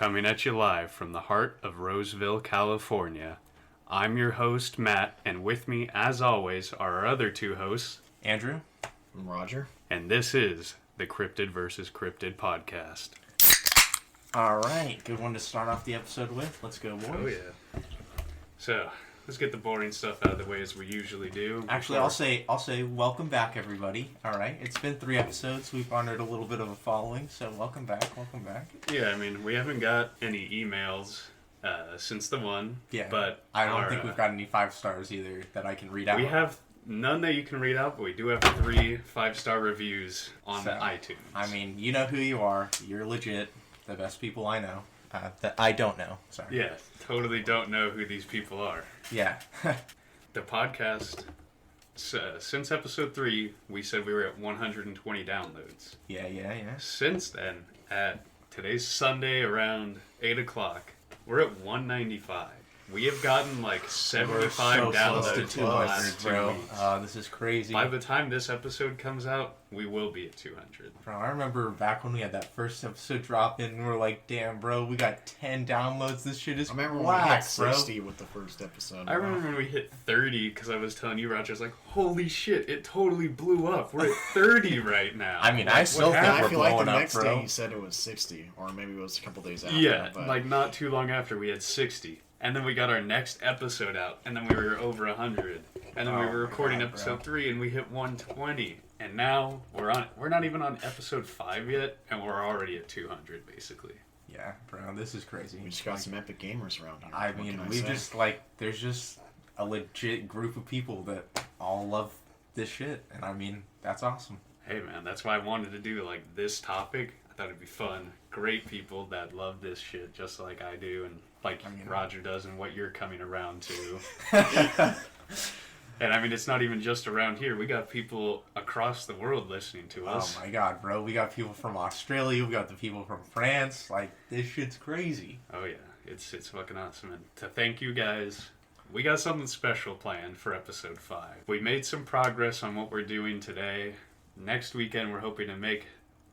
Coming at you live from the heart of Roseville, California. I'm your host, Matt, and with me, as always, are our other two hosts, Andrew. I'm Roger. And this is the Cryptid vs. Cryptid podcast. Alright, good one to start off the episode with. Let's go, boys. Oh, yeah. So, let's get the boring stuff out of the way as we usually do. Actually, I'll say welcome back, everybody. Alright, it's been 3 episodes. We've garnered a little bit of a following, so welcome back. Yeah, I mean, we haven't got any emails since the one. Yeah, but I don't think we've got any 5 stars either that I can read out. We have none that you can read out, but we do have 3 5-star reviews on iTunes. I mean, you know who you are. You're legit. The best people I know. That I don't know. Sorry. Yeah, totally don't know who these people are. Yeah. The podcast, since episode 3, we said we were at 120 downloads. Yeah. Since then, at today's Sunday around 8 o'clock, we're at 195. We have gotten like 75 downloads to in the last 2 weeks. This is crazy. By the time this episode comes out, we will be at 200. Bro, I remember back when we had that first episode drop in, and we were like, damn, bro, we got 10 downloads. This shit is I remember whack, when we hit 60 bro. with the first episode. I remember when we hit 30, because I was telling you, Roger, I was like, holy shit, it totally blew up. We're at 30 right now. I mean, I still think I we're feel like the blowing next up, day bro. you said it was 60, or maybe it was a couple days after. Yeah, but like not too long after we had 60. And then we got our next episode out, and then we were over 100. And then we were recording episode 3, and we hit 120. And now we're not even on episode 5 yet, and we're already at 200, basically. Yeah, bro, this is crazy. we just got some epic gamers around here. I What mean, can we say? just, there's just a legit group of people that all love this shit. And I mean, that's awesome. Hey, man, that's why I wanted to do, this topic. I thought it'd be fun. Great people that love this shit just like I do, and Roger does, and what you're coming around to. And I mean, it's not even just around here. We got people across the world listening to us. Oh my god, bro. We got people from Australia. We got the people from France. This shit's crazy. Oh, yeah. It's fucking awesome. And to thank you guys, we got something special planned for episode 5. We made some progress on what we're doing today. Next weekend, we're hoping to make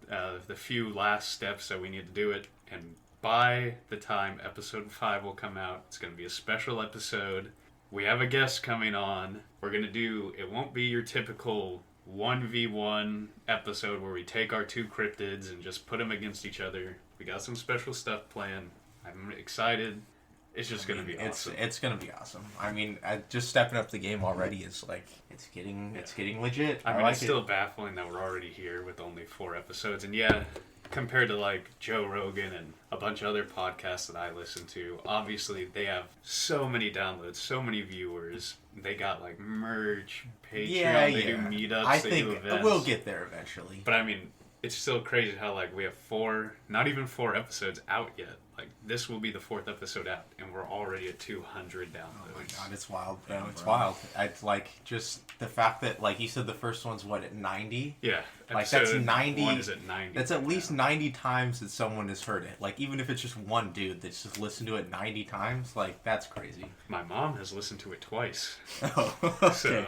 the few last steps that we need to do it. And by the time episode 5 will come out, it's going to be a special episode. We have a guest coming on. We're going to do, it won't be your typical 1v1 episode where we take our 2 cryptids and just put them against each other. We got some special stuff planned. I'm excited. It's just going to be awesome. It's going to be awesome. I mean, just stepping up the game already is it's getting legit. I mean, it's still baffling that we're already here with only 4 episodes. And yeah, compared to Joe Rogan and a bunch of other podcasts that I listen to, obviously they have so many downloads, so many viewers. They got merch, Patreon, they do meetups, I they think do events. we'll get there eventually. But I mean, it's still crazy how we have 4, not even 4 episodes out yet. This will be the 4th episode out, and we're already at 200 downloads. Oh my god, it's wild, bro. Yeah, it's wild. It's just the fact that, you said, the first one's at 90? Yeah. That's 90. 1 is at 90. That's at least 90 times that someone has heard it. Even if it's just one dude that's just listened to it 90 times, that's crazy. My mom has listened to it twice. Oh, okay. So,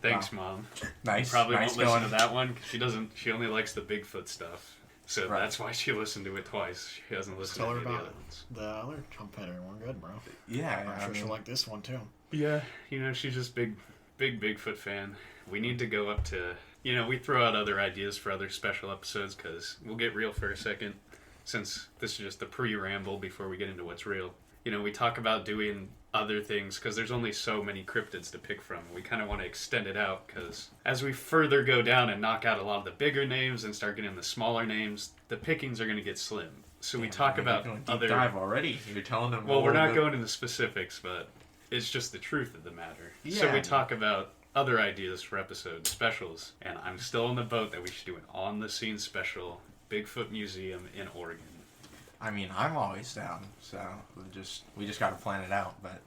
thanks, Mom. Nice. You probably nice won't listen to that one, because she only likes the Bigfoot stuff. So that's why she listened to it twice. She hasn't listened to any of the other ones. The other competitor weren't good, bro. Yeah, I'm sure she'll like this one too. Yeah, she's just big Bigfoot fan. We need to go up to, we throw out other ideas for other special episodes, because we'll get real for a second, since this is just the pre-ramble before we get into what's real. We talk about doing other things because there's only so many cryptids to pick from. We kind of want to extend it out because as we further go down and knock out a lot of the bigger names and start getting the smaller names, the pickings are going to get slim. So we talk about other... dive already. You're telling them... Well, we're not going into specifics, but it's just the truth of the matter. Yeah. So we talk about other ideas for episode specials, and I'm still on the boat that we should do an on-the-scene special Bigfoot Museum in Oregon. I mean, I'm always down, so we just got to plan it out, but...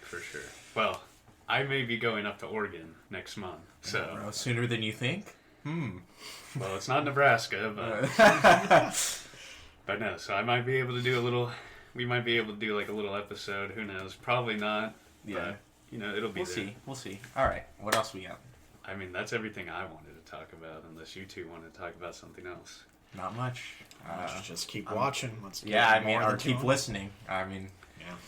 For sure. Well, I may be going up to Oregon next month, so... Bro, sooner than you think? Well, it's not Nebraska, but... But no, so I might be able to do we might be able to do a little episode, who knows, probably not, yeah. But, it'll be We'll see. Alright, what else we got? I mean, that's everything I wanted to talk about, unless you two wanted to talk about something else. Not much. Let's just keep watching. Let's get Yeah, I more mean, or into keep it. listening. I mean,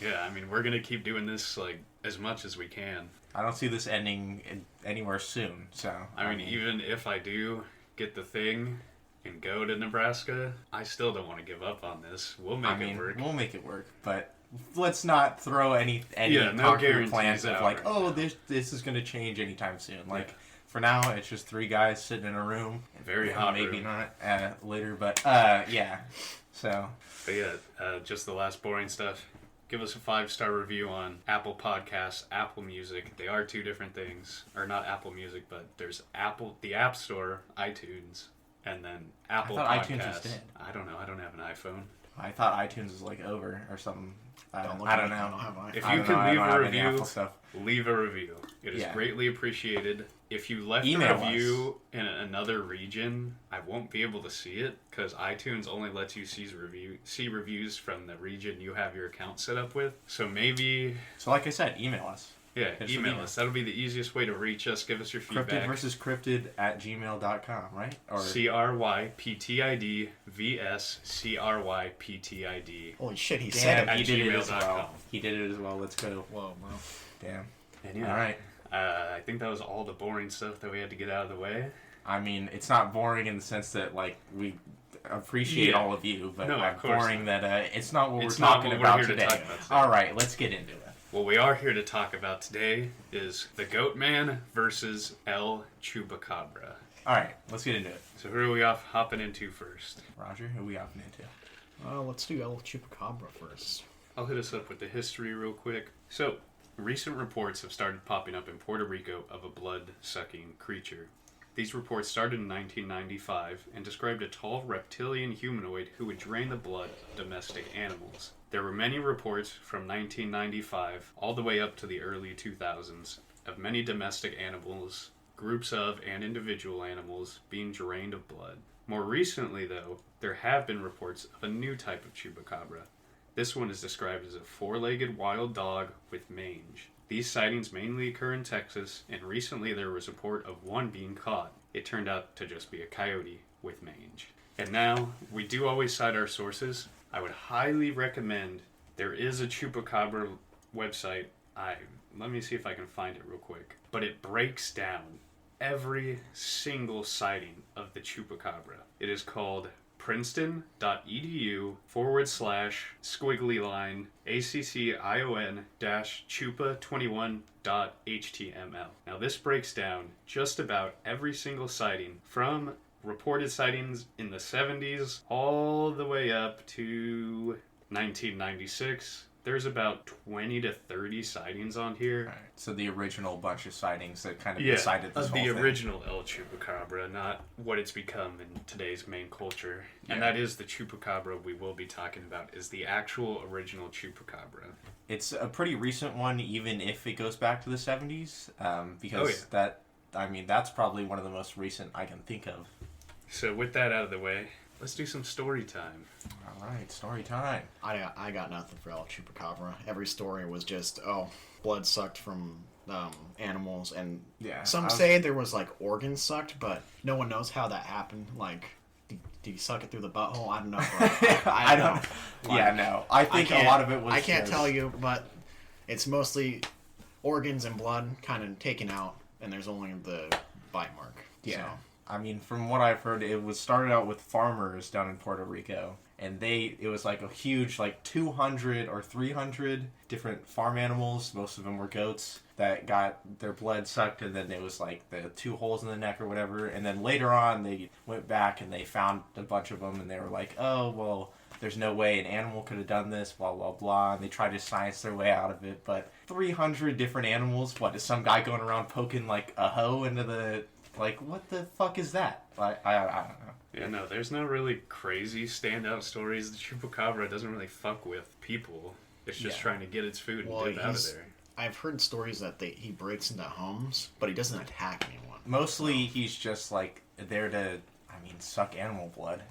Yeah, I mean, we're gonna keep doing this like as much as we can. I don't see this ending anywhere soon. So I mean, even if I do get the thing and go to Nebraska, I still don't want to give up on this. We'll make it work. We'll make it work, but let's not throw any no concrete guarantees plans of out like, right now. this is going to change anytime soon. Like for now, it's just 3 guys sitting in a room. Very hot maybe room. not later, but yeah. So, But yeah, just the last boring stuff. Give us a 5-star review on Apple Podcasts, Apple Music. They are 2 different things. Or not Apple Music, but there's the App Store, iTunes, and then Apple I Podcasts. thought iTunes was dead. I don't know. I don't have an iPhone. I thought iTunes was like over or something. I don't look know. at it. I don't have If I you don't know. can I leave don't a have any review, Apple stuff. leave a review. It is Yeah. greatly appreciated. If you left Email a review in another region, I won't be able to see it because iTunes only lets you see reviews from the region you have your account set up with. So maybe, So, like I said, email us. yeah, Just email email. us. That'll be the easiest way to reach us. Give us your Cryptid feedback. versus cryptid at gmail.com, right? Or CRYPTID VS CRYPTID. Holy shit, he Damn, said at he did it as gmail.com. well. He did it as well. Let's go. it. Whoa, bro. Damn. And yeah, All right. I think that was all the boring stuff that we had to get out of the way. I mean, it's not boring in the sense that, like, we appreciate Yeah. all of you, but No, of course boring that it's not what It's we're not talking what we're about here to today. talk about today. All right, let's get into it. What we are here to talk about today is the Goatman versus El Chupacabra. All right, let's get into it. So who are we hopping into first? Roger, who are we hopping into? Let's do El Chupacabra first. I'll hit us up with the history real quick. So, recent reports have started popping up in Puerto Rico of a blood-sucking creature. These reports started in 1995 and described a tall reptilian humanoid who would drain the blood of domestic animals. There were many reports from 1995 all the way up to the early 2000s of many domestic animals, groups of and individual animals being drained of blood. More recently, though, there have been reports of a new type of chupacabra. This one is described as a 4-legged wild dog with mange. These sightings mainly occur in Texas, and recently there was a report of one being caught. It turned out to just be a coyote with mange. And now, we do always cite our sources. I would highly recommend, there is a Chupacabra website. Let me see if I can find it real quick. But it breaks down every single sighting of the Chupacabra. It is called princeton.edu/squiggly line ACCION-chupa21.html. Now this breaks down just about every single sighting from reported sightings in the 70s all the way up to 1996. There's about 20 to 30 sightings on here. All right, so the original bunch of sightings that kind of Yeah, decided this of whole the thing. original El Chupacabra, not what it's become in today's main culture. And Yeah. that is the Chupacabra we will be talking about, is the actual original Chupacabra. It's a pretty recent one, even if it goes back to the 70s, because that's probably one of the most recent I can think of. So with that out of the way, let's do some story time. All right, story time. I got nothing for El Chupacabra. Every story was just, blood sucked from animals, and Yeah, some say there was like organs sucked, but no one knows how that happened. Like, did you suck it through the butthole? I don't know. Bro. I don't. Like, Yeah, no. I think a lot of it was. I can't just- tell you, but it's mostly organs and blood kind of taken out, and there's only the bite mark. Yeah. So. I mean, from what I've heard, it was started out with farmers down in Puerto Rico, and it was like a huge, like 200 or 300 different farm animals. Most of them were goats that got their blood sucked, and then it was like the 2 holes in the neck or whatever. And then later on, they went back and they found a bunch of them, and they were like, oh, well, there's no way an animal could have done this, blah, blah, blah. And they tried to science their way out of it. But 300 different animals, what, is some guy going around poking like a hoe into the... Like, what the fuck is that? I don't know. Yeah, no, there's no really crazy standout stories. The Chupacabra doesn't really fuck with people. It's just trying to get its food and get it out of there. I've heard stories that he breaks into homes, but he doesn't attack anyone. Mostly, he's just, like, there to, suck animal blood.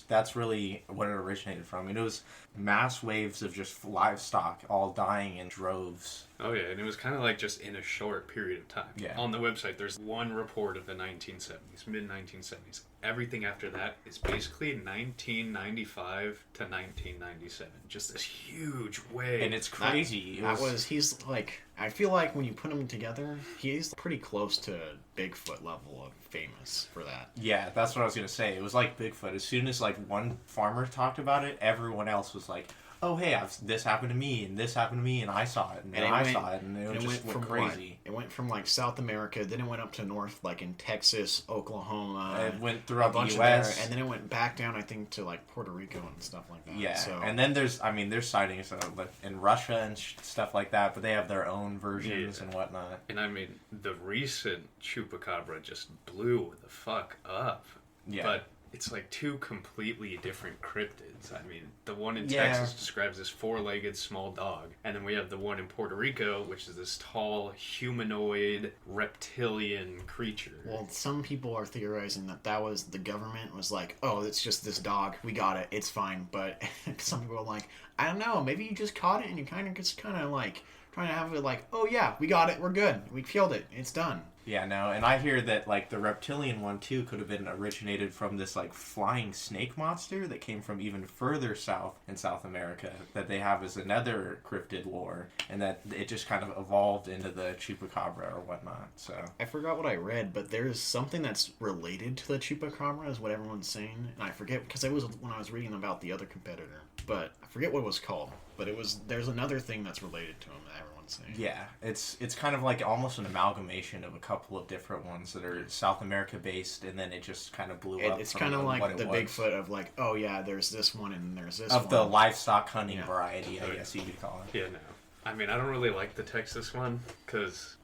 That's really what it originated from. It was mass waves of just livestock all dying in droves Oh yeah, and it was kind of like just in a short period of time. Yeah. On the website, there's one report of the 1970s, mid 1970s. Everything after that is basically 1995 to 1997. Just this huge wave. And it's crazy. He's like, I feel like when you put him together, he's pretty close to Bigfoot level of famous for that. Yeah, that's what I was gonna say. It was like Bigfoot. As soon as like one farmer talked about it, everyone else was like, "Oh, hey, this happened to me, and this happened to me, and I saw it, and I saw it, and it just went crazy." It went from like South America, then it went up to north, like in Texas, Oklahoma. It went throughout the U.S. And then it went back down, I think, to like Puerto Rico and stuff like that. Yeah, so, and then there's sightings like in Russia and stuff like that, but they have their own versions and whatnot. And I mean, the recent Chupacabra just blew the fuck up. Yeah. But it's like two completely different cryptids. I mean, the one in Texas describes this four-legged small dog, and then we have the one in Puerto Rico, which is this tall, humanoid, reptilian creature. Well, some people are theorizing that was the government was like, oh, it's just this dog, we got it, it's fine. But some people are like, I don't know, maybe you just caught it and you kind of like trying to have it like, oh yeah, we got it, we're good, we killed it, it's done. Yeah, no, and I hear that like the reptilian one too could have been originated from this like flying snake monster that came from even further south in South America that they have as another cryptid lore, and that it just kind of evolved into the Chupacabra or whatnot. So I forgot what I read, but there's something that's related to the Chupacabra, is what everyone's saying, and I forget because it was when I was reading about the other competitor, but I forget what it was called. But there's another thing that's related to him that everyone's saying. yeah, it's kind of like almost an amalgamation of a couple of different ones that are South America based, and then it just kind of blew up. It's kind of like the Bigfoot of like, oh yeah, there's this one and there's this of one. the livestock hunting variety, I guess you could call it. Yeah, no. I mean, I don't really like the Texas one because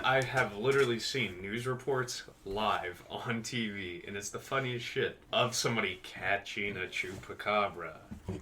I have literally seen news reports live on TV, and it's the funniest shit of somebody catching a Chupacabra.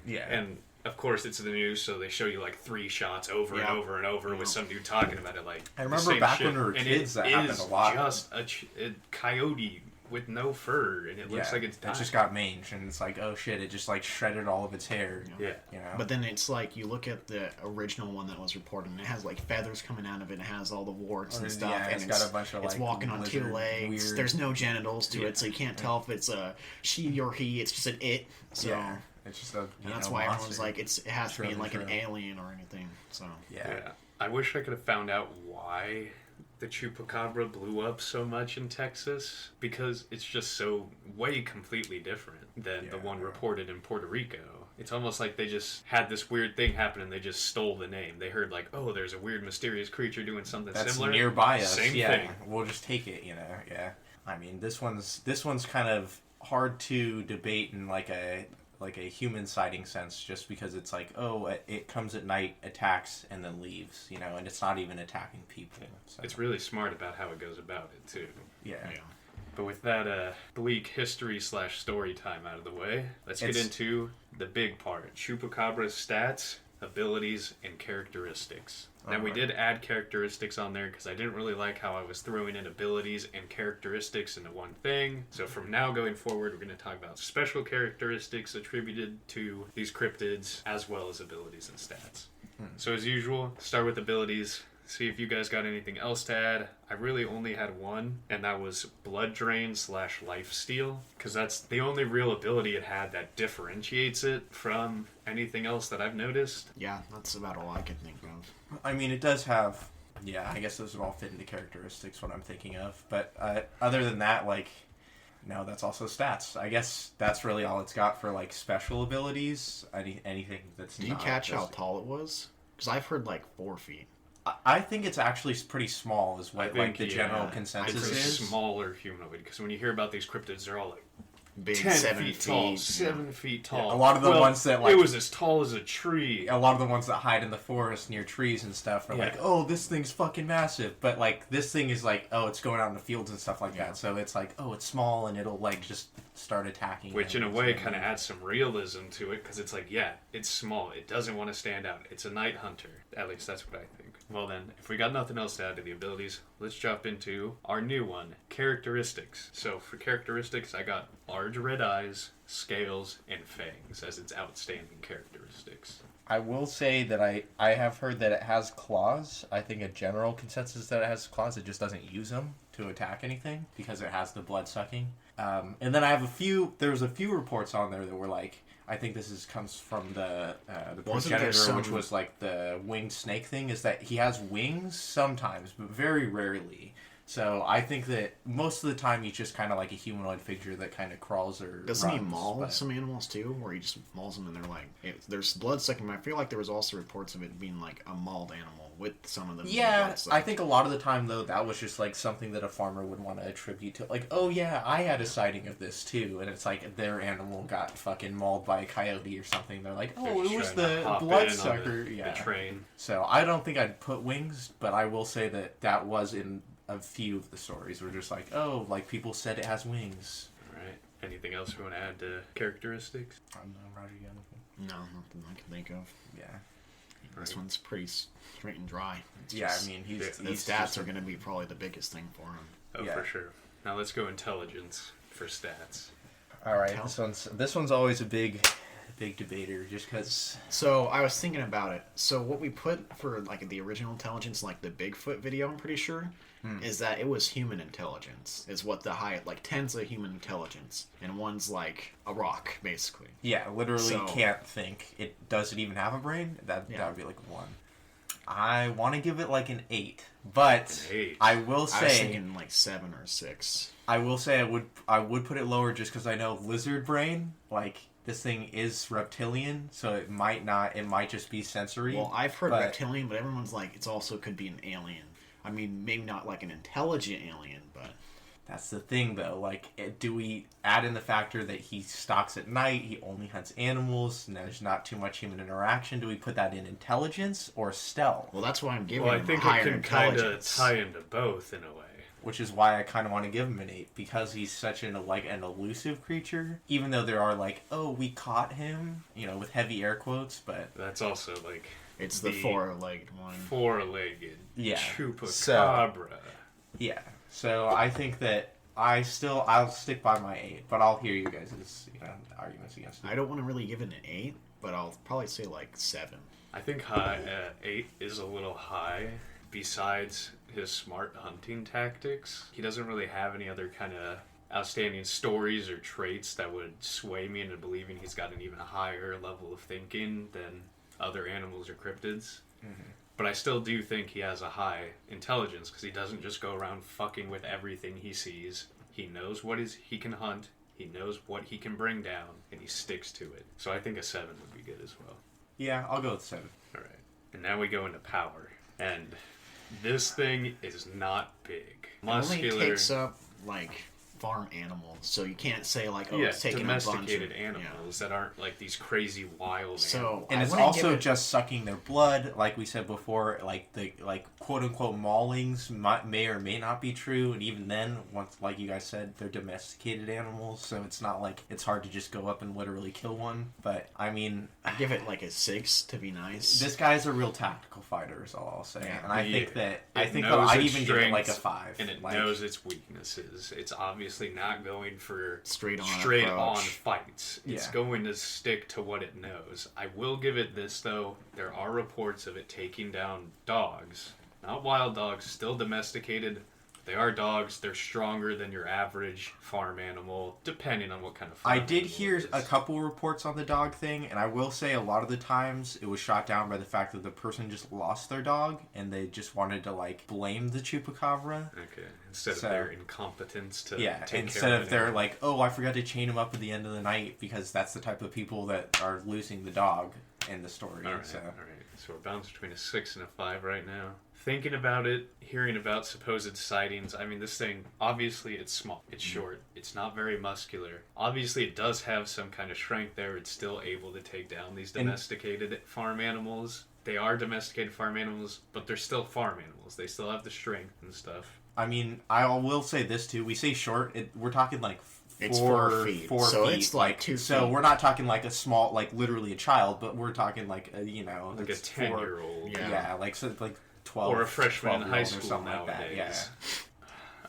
Yeah. And of course, it's the news, so they show you like 3 shots over and over and over with some dude talking about it. Like I remember back when we were kids, that happened a lot. Just a coyote with no fur, and it looks like it's dying. It just got mange, and it's like, oh shit, it just like shredded all of its hair. Yeah. You know? But then it's like, you look at the original one that was reported, and it has like feathers coming out of it, and it has all the warts and stuff, and it's got a bunch of it's like walking on 2 legs. weird... There's no genitals to it, so you can't tell if it's a she or he. It's just an it. So. Yeah. It's just and that's why everyone's like, it has to be like an alien or anything. So yeah. I wish I could have found out why the Chupacabra blew up so much in Texas, because it's just so way completely different than the one reported in Puerto Rico. It's almost like they just had this weird thing happen and they just stole the name. They heard like, oh, there's a weird mysterious creature doing something That's similar. Nearby us. Same thing. We'll just take it, you know. Yeah. I mean, this one's kind of hard to debate in like a human sighting sense, just because it's like, oh, it comes at night, attacks, and then leaves, you know, and it's not even attacking people. So. It's really smart about how it goes about it too. Yeah. But with that bleak history/story time out of the way, let's get into the big part: Chupacabra's stats, abilities, and characteristics. Now, we did add characteristics on there because I didn't really like how I was throwing in abilities and characteristics into one thing. So from now going forward, we're going to talk about special characteristics attributed to these cryptids, as well as abilities and stats. So as usual, start with abilities. See if you guys got anything else to add. I really only had one, and that was Blood Drain / Lifesteal, because that's the only real ability it had that differentiates it from anything else that I've noticed. Yeah, that's about all I can think of. I mean, it does have... Yeah, I guess those would all fit into characteristics, what I'm thinking of. But other than that, like... No, that's also stats. I guess that's really all it's got for, like, special abilities. Anything that's Did you catch how tall it was? Because I've heard, like, 4 feet. I think it's actually pretty small, is what like the general consensus is. Smaller humanoid, because when you hear about these cryptids, they're all like big, 10 7 feet tall, 7 feet tall. Yeah, a lot of the ones that like it was as tall as a tree. A lot of the ones that hide in the forest near trees and stuff are like, oh, this thing's fucking massive. But like this thing is like, oh, it's going out in the fields and stuff like that. So it's like, oh, it's small and it'll like just start attacking. Which in a way kind of adds some realism to it, because it's like, yeah, it's small. It doesn't want to stand out. It's a night hunter. At least that's what I think. Well then, if we got nothing else to add to the abilities, let's jump into our new one, characteristics. So for characteristics, I got large red eyes, scales, and fangs as its outstanding characteristics. I will say that I have heard that it has claws. I think a general consensus is that it has claws. It just doesn't use them to attack anything because it has the blood sucking. And then I have there's a few reports on there that were like, I think comes from the progenitor, which was like the winged snake thing, is that he has wings sometimes, but very rarely. So I think that most of the time he's just kind of like a humanoid figure that kind of crawls or Doesn't he maul some animals too? Where he just mauls them and they're like, there's blood sucking. I feel like there was also reports of it being like a mauled animal with some of them. Yeah, I think a lot of the time though that was just like something that a farmer would want to attribute to. Like, oh yeah, I had a sighting of this too, and it's like their animal got fucking mauled by a coyote or something. They're like, oh, it was the bloodsucker. The train. So I don't think I'd put wings, but I will say that was in a few of the stories were just like, oh, like people said it has wings. Alright. Anything else you want to add to characteristics? I don't know, Roger, you got anything? No, nothing I can think of. Yeah. This one's pretty straight and dry. I mean, the stats are going to be probably the biggest thing for him. Oh, for sure. Now let's go intelligence for stats. All right, this one's always a big debater, just because. So I was thinking about it. So what we put for like the original intelligence, like the Bigfoot video, I'm pretty sure, is that it was human intelligence. Is what the high, like 10's a human intelligence, and 1's like a rock, basically. Yeah, literally can't think. It doesn't even have a brain. That would be like 1. I want to give it like an 8, but an 8. I will say I was thinking like 7 or 6. I will say I would put it lower just because I know lizard brain, like. This thing is reptilian, so it might just be sensory. Well, I've heard reptilian, but everyone's like, it also could be an alien. I mean, maybe not like an intelligent alien, but... That's the thing, though. Like, do we add in the factor that he stalks at night, he only hunts animals, and there's not too much human interaction? Do we put that in intelligence or stealth? Well, that's why I'm giving him a higher intelligence. Well, I think it can kind of tie into both, in a way. Which is why I kind of want to give him an 8, because he's such an elusive creature. Even though there are like, oh, we caught him, with heavy air quotes, but... That's also like... It's the four-legged one. Four-legged. Yeah. Chupacabra. So I think that I'll stick by my 8, but I'll hear you guys' arguments against it. I don't want to really give it an 8, but I'll probably say like 7. I think 8 is a little high. Besides his smart hunting tactics, he doesn't really have any other kind of outstanding stories or traits that would sway me into believing he's got an even higher level of thinking than other animals or cryptids. Mm-hmm. But I still do think he has a high intelligence, because he doesn't just go around fucking with everything he sees. He knows what he can hunt, he knows what he can bring down, and he sticks to it. So I think a 7 would be good as well. Yeah, I'll go with 7. Alright. And now we go into power. And this thing is not big. Muscular. It only takes up, like, farm animals, so you can't say, like, it's taking a bunch of... domesticated animals that aren't, like, these crazy wild animals. And it's also just sucking their blood, like we said before, like, the, like, quote-unquote maulings may or may not be true, and even then, once, like you guys said, they're domesticated animals, so it's not like it's hard to just go up and literally kill one, but, I mean... I give it, like, a 6 to be nice. This guy's a real tactical fighter, is all I'll say, and I think that I'd even give it, like, a 5. And it knows its weaknesses. It's obviously not going for straight on fights. It's going to stick to what it knows. I will give it this, though. There are reports of it taking down dogs. Not wild dogs, still domesticated. They are dogs. They're stronger than your average farm animal, depending on what kind of farm I did hear a couple reports on the dog thing, and I will say a lot of the times it was shot down by the fact that the person just lost their dog, and they just wanted to, like, blame the Chupacabra. Okay. Instead of their incompetence to take instead of their, like, oh, I forgot to chain him up at the end of the night, because that's the type of people that are losing the dog in the story. All right. So we're bounced between a 6 and a 5 right now. Thinking about it, hearing about supposed sightings, I mean, this thing, obviously it's small, it's short, it's not very muscular. Obviously it does have some kind of strength there, it's still able to take down these domesticated farm animals. They are domesticated farm animals, but they're still farm animals. They still have the strength and stuff. I mean, I will say this too, we say short, we're talking like it's 4 feet. 4 so feet. It's like 2 feet. So we're not talking like a small, like literally a child, but we're talking like a, like a 10-year-old. Yeah, like 12 or a freshman in high school nowadays. Like that. Yeah.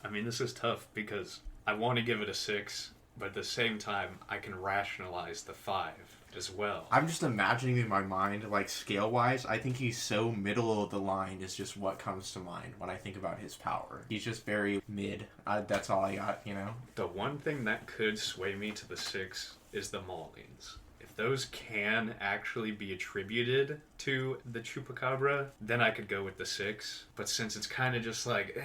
I mean, this is tough because I want to give it a 6, but at the same time, I can rationalize the 5. as well. I'm just imagining in my mind, like, scale-wise, I think he's so middle of the line is just what comes to mind when I think about his power. He's just very mid. That's all I got, you know? The one thing that could sway me to the 6 is the maulings. If those can actually be attributed to the Chupacabra, then I could go with the 6. But since it's kind of just like,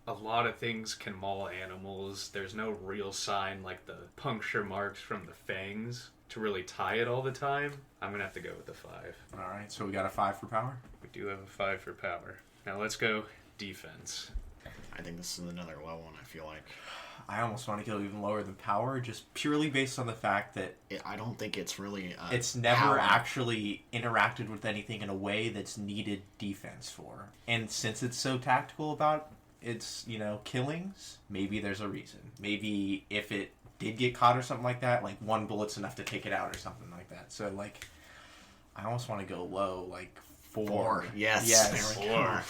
a lot of things can maul animals. There's no real sign like the puncture marks from the fangs to really tie it all the time. I'm going to have to go with the 5. Alright, so we got a 5 for power? We do have a 5 for power. Now let's go defense. I think this is another low one, I feel like. I almost want to go even lower than power, just purely based on the fact that I don't think it's really... it's never power. Actually interacted with anything in a way that's needed defense for. And since it's so tactical about its, you know, killings, maybe there's a reason. Maybe if it did get caught or something like that, like 1 bullet's enough to take it out or something like that. So, like, I almost want to go low, like 4. Yes. There we go. 4.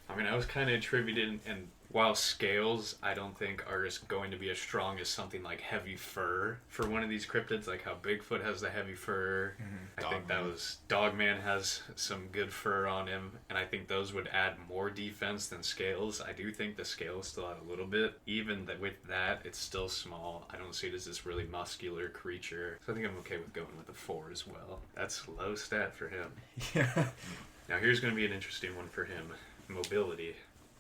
I mean, I was kind of attributed, and while scales, I don't think are going to be as strong as something like heavy fur for one of these cryptids, like how Bigfoot has the heavy fur. I think that was Dogman has some good fur on him, and I think those would add more defense than scales. I do think the scales still add a little bit. Even that with that, it's still small. I don't see it as this really muscular creature, so I think I'm okay with going with the 4 as well. That's low stat for him. Yeah. Now here's going to be an interesting one for him. Mobility.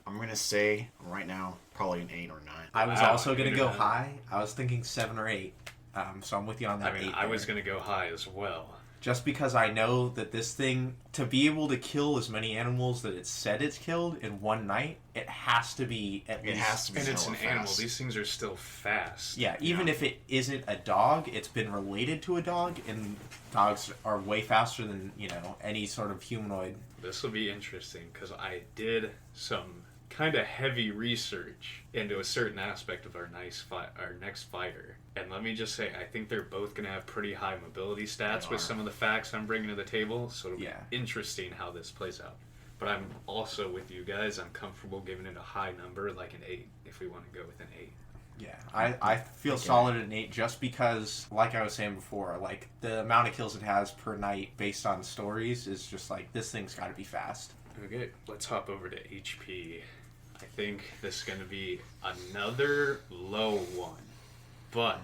I'm going to say, right now, probably an 8 or 9. I was also going to go high. I was thinking 7 or 8. So I'm with you on that. I mean, 8 I was going to go high as well. Just because I know that this thing, to be able to kill as many animals that it said it's killed in one night, it has to be at least... It has to be And it's an hella animal. fast. These things are still fast. Yeah, even if it isn't a dog, it's been related to a dog, and dogs are way faster than, you know, any sort of humanoid. This will be interesting, because I did some kind of heavy research into a certain aspect of our next fighter. And let me just say, I think they're both going to have pretty high mobility stats with some of the facts I'm bringing to the table, so it'll be interesting how this plays out. But I'm also with you guys. I'm comfortable giving it a high number, like an 8, if we want to go with an 8. Yeah, I feel solid at an 8 just because, like I was saying before, like, the amount of kills it has per night based on stories is just like, this thing's got to be fast. Okay, let's hop over to HP. I think this is going to be another low one. But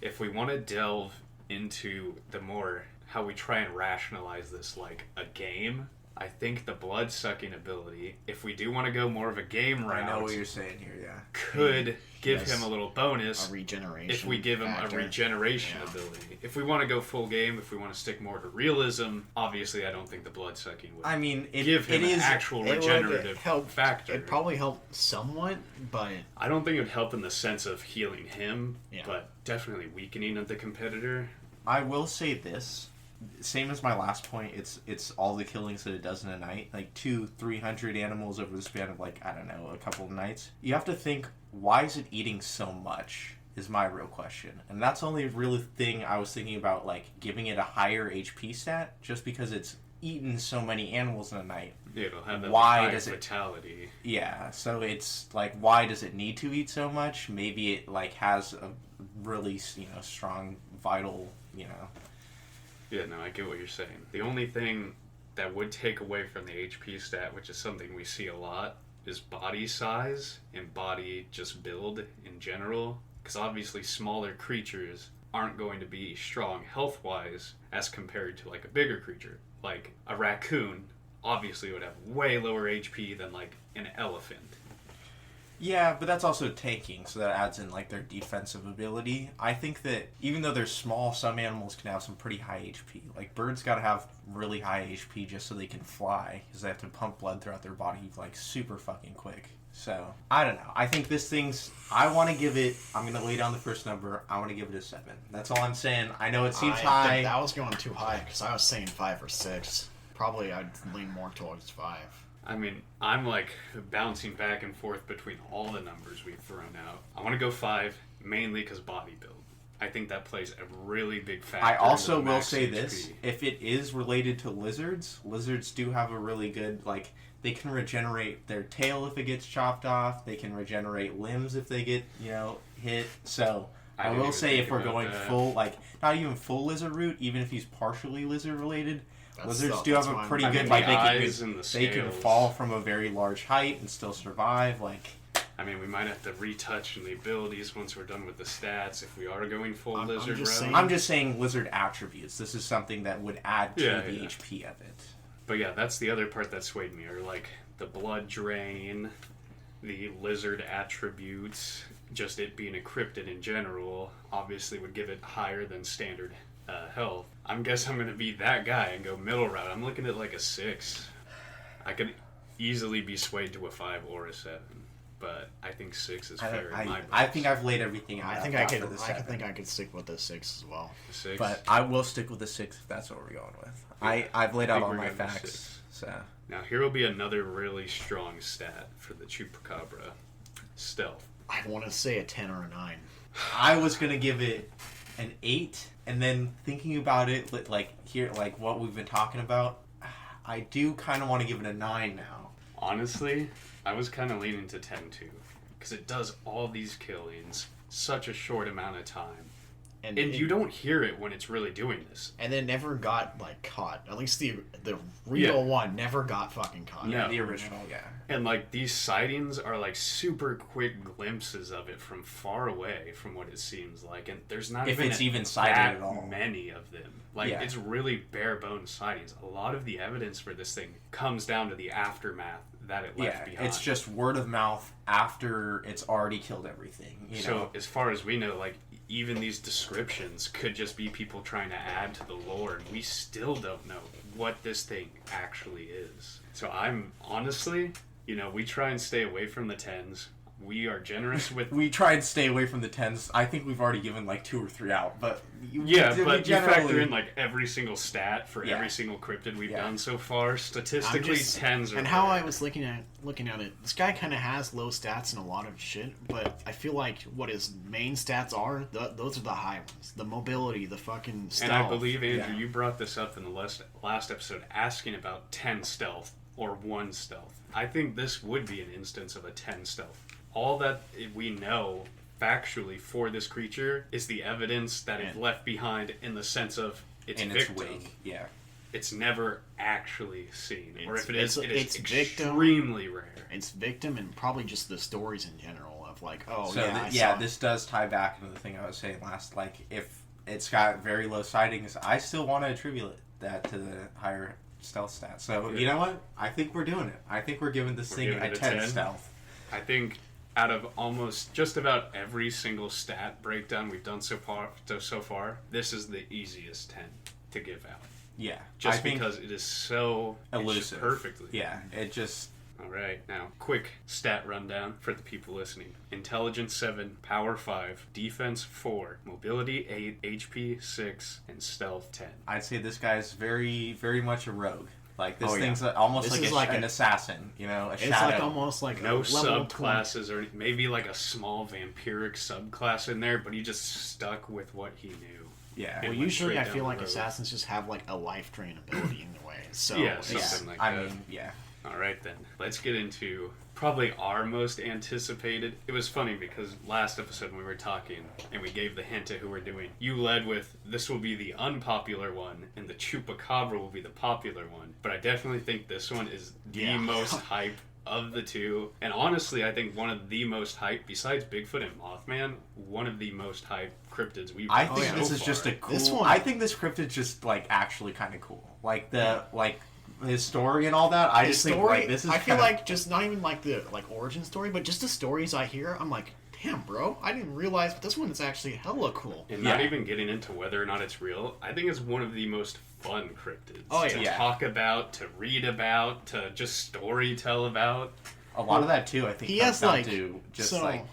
if we want to delve into the more how we try and rationalize this like a game, I think the blood-sucking ability, if we do want to go more of a game route... I know what you're saying here, yeah. Could give him a little bonus. A regeneration if we give him factor. a regeneration ability. If we want to go full game, if we want to stick more to realism, obviously I don't think the blood-sucking would give him an actual regenerative factor. It'd probably help somewhat, but... I don't think it would help in the sense of healing him, but definitely weakening of the competitor. I will say this. Same as my last point, it's all the killings that it does in a night, like 200-300 animals over the span of, like, I don't know, a couple of nights. You have to think, why is it eating so much, is my real question. And that's the only real thing I was thinking about, like, giving it a higher HP stat, just because it's eaten so many animals in a night. Yeah, it'll have that why high does vitality. Yeah, so it's, like, why does it need to eat so much? Maybe it, like, has a really, you know, strong, vital, you know... Yeah, no, I get what you're saying. The only thing that would take away from the HP stat, which is something we see a lot, is body size and body just build in general. Because obviously smaller creatures aren't going to be strong health-wise as compared to like a bigger creature. Like a raccoon obviously would have way lower HP than like an elephant. Yeah, but that's also tanking, so that adds in, like, their defensive ability. I think that even though they're small, some animals can have some pretty high HP. Like, birds gotta have really high HP just so they can fly, because they have to pump blood throughout their body, like, super fucking quick. So, I don't know. I think this thing's... I want to give it... I'm going to lay down the first number. I want to give it a 7. That's all I'm saying. I know it seems high. That was going too high, because I was saying 5 or 6. Probably I'd lean more towards 5. I mean, I'm like bouncing back and forth between all the numbers we've thrown out. I want to go 5, mainly because body build. I think that plays a really big factor. I also will max say HP. this. If it is related to lizards, lizards do have a really good, like, they can regenerate their tail if it gets chopped off. They can regenerate limbs if they get, you know, hit. So I didn't will even say think if we're about going that. full, like, not even full lizard route, even if he's partially lizard related, lizards do that's have why a I'm- pretty I good, mean, like, the they eyes and the they can scales. fall from a very large height and still survive, like... I mean, we might have to retouch on the abilities once we're done with the stats if we are going full I'm lizard just route. saying- I'm just saying lizard attributes. This is something that would add to Yeah, the yeah. HP of it. But yeah, that's the other part that swayed me, or like the blood drain, the lizard attributes, just it being a cryptid in general, obviously would give it higher than standard health. I'm guess I'm gonna be that guy and go middle route. I'm looking at like a 6. I could easily be swayed to a 5 or a 7, but I think 6 is fair in my I books. think I've laid everything out. I think after I could. the I 7. think I could stick with the 6 as well. 6. But I will stick with the 6 if that's what we're going with. Yeah, I've laid I out think all we're my going with facts. 6. So Now here will be another really strong stat for the Chupacabra. Stealth. I want to say a 10 or a 9. I was gonna give it an 8, and then thinking about it, like here, like what we've been talking about, I do kind of want to give it a 9 now. Honestly, I was kind of leaning to 10 too, because it does all these killings such a short amount of time, and you don't hear it when it's really doing this. And it never got like caught. At least the real Yeah. one never got fucking caught. No. The original, yeah. And like these sightings are like super quick glimpses of it from far away, from what it seems like, and there's not If even it's even sighted that at all. many of them. Like Yeah. it's really bare bones sightings. A lot of the evidence for this thing comes down to the aftermath that it left Yeah, behind. it's just word of mouth after it's already killed everything. You So know? as far as we know, like even these descriptions could just be people trying to add to the lore, and we still don't know what this thing actually is. So I'm honestly, we try and stay away from the 10s. We are generous with We try and stay away from the 10s. I think we've already given like 2 or 3 out, but but we you factor generally- in like every single stat for Yeah. every single cryptid we've Yeah. done so far. Statistically, 10s are And how I rare. was looking at it, this guy kind of has low stats and a lot of shit, but I feel like what his main stats are, those are the high ones. The mobility, the fucking stealth. And I believe, Andrew, Yeah. you brought this up in the last episode, asking about 10 stealth or 1 stealth. I think this would be an instance of a 10 stealth. All that we know factually for this creature is the evidence that it left behind in the sense of its in victim. its wake. Yeah. It's never actually seen. Or if it is, it it's is victim. extremely rare. It's victim and probably just the stories in general of like, oh So yeah, I saw it. this does tie back into the thing I was saying last. Like, if it's got very low sightings, I still want to attribute that to the higher stealth stat. So Yeah. you know what? I think we're doing it. I think we're giving this thing giving a it a 10 10? stealth. I think out of almost just about every single stat breakdown we've done so far, this is the easiest 10 to give out. Yeah. Just I think because it is so elusive. perfectly. Yeah. It just. All right, now quick stat rundown for the people listening: intelligence 7, power 5, defense 4, mobility 8, HP 6, and stealth 10. I'd say this guy's very, very much a rogue. Like, this Oh, yeah. thing's almost This like, is like an assassin, a It's shadow. like almost like No a level 20. subclasses or maybe like a small vampiric subclass in there, but he just stuck with what he knew. Yeah. It Well, went usually straight I down feel the like road. assassins just have like a life drain ability in the way. So Yeah, it's- something like I that. mean, yeah. All right, then. Let's get into probably our most anticipated. It was funny because last episode when we were talking and we gave the hint to who we're doing, you led with this will be the unpopular one and the Chupacabra will be the popular one. But I definitely think this one is the Yeah. most hype of the two. And honestly, I think one of the most hype, besides Bigfoot and Mothman, one of the most hype cryptids we've I done think so this is far. just a cool. This one- I think this cryptid's just like actually kind of cool. Like his story and all that. I just think like this is. I feel kinda- like just not even like the origin story, but just the stories I hear, I'm like, damn, bro, I didn't realize, but this one is actually hella cool. And not Yeah. even getting into whether or not it's real, I think it's one of the most fun cryptids Oh, to yeah. talk about, to read about, to just story tell about. a lot of that too. I think He comes has down like to just so. like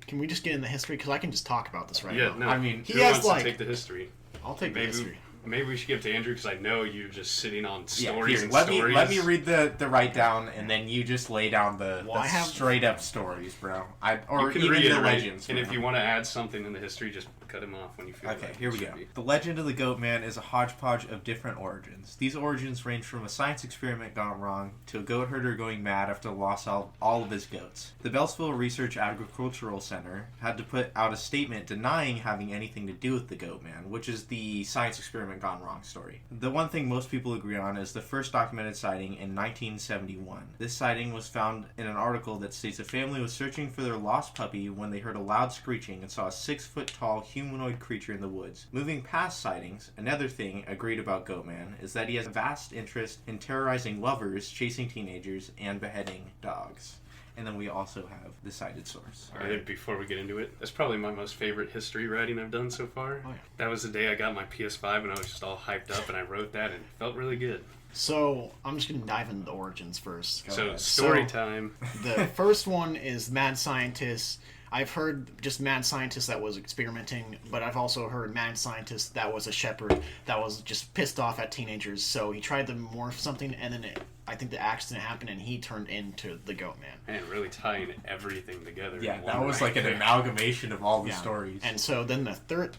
Can we just get in the history? Because I can just talk about this right Yeah, now. no. I mean, He who has, wants like- to take the history? I'll take the history. Maybe we should give to Andrew because I know you're just sitting on yeah. stories Here, and let stories. me read the write down and then you just lay down the Well, I have- straight up stories, bro. You Or can even the reiterate, legends. and bro. if you want to add something in the history, just cut him off when you feel Okay, like here we it go. should be. The legend of the Goatman is a hodgepodge of different origins. These origins range from a science experiment gone wrong to a goat herder going mad after lost all of his goats. The Bellsville Research Agricultural Center had to put out a statement denying having anything to do with the Goatman, which is the science experiment gone wrong story. The one thing most people agree on is the first documented sighting in 1971. This sighting was found in an article that states a family was searching for their lost puppy when they heard a loud screeching and saw a 6-foot-tall humanoid creature in the woods. Moving past sightings, another thing agreed about Goatman is that he has a vast interest in terrorizing lovers, chasing teenagers, and beheading dogs. And then we also have the cited source. All right, before we get into it, that's probably my most favorite history writing I've done so far. Oh, yeah. That was the day I got my PS5 and I was just all hyped up and I wrote that and it felt really good. So I'm just gonna dive into the origins first. Go So, ahead. story time. The first one is mad scientist. I've heard just mad scientist that was experimenting, but I've also heard mad scientist that was a shepherd that was just pissed off at teenagers. So he tried to morph something, and then I think the accident happened, and he turned into the Goatman. Man, really tying everything together. Yeah, in that one was right like an there. amalgamation of all the stories. And so then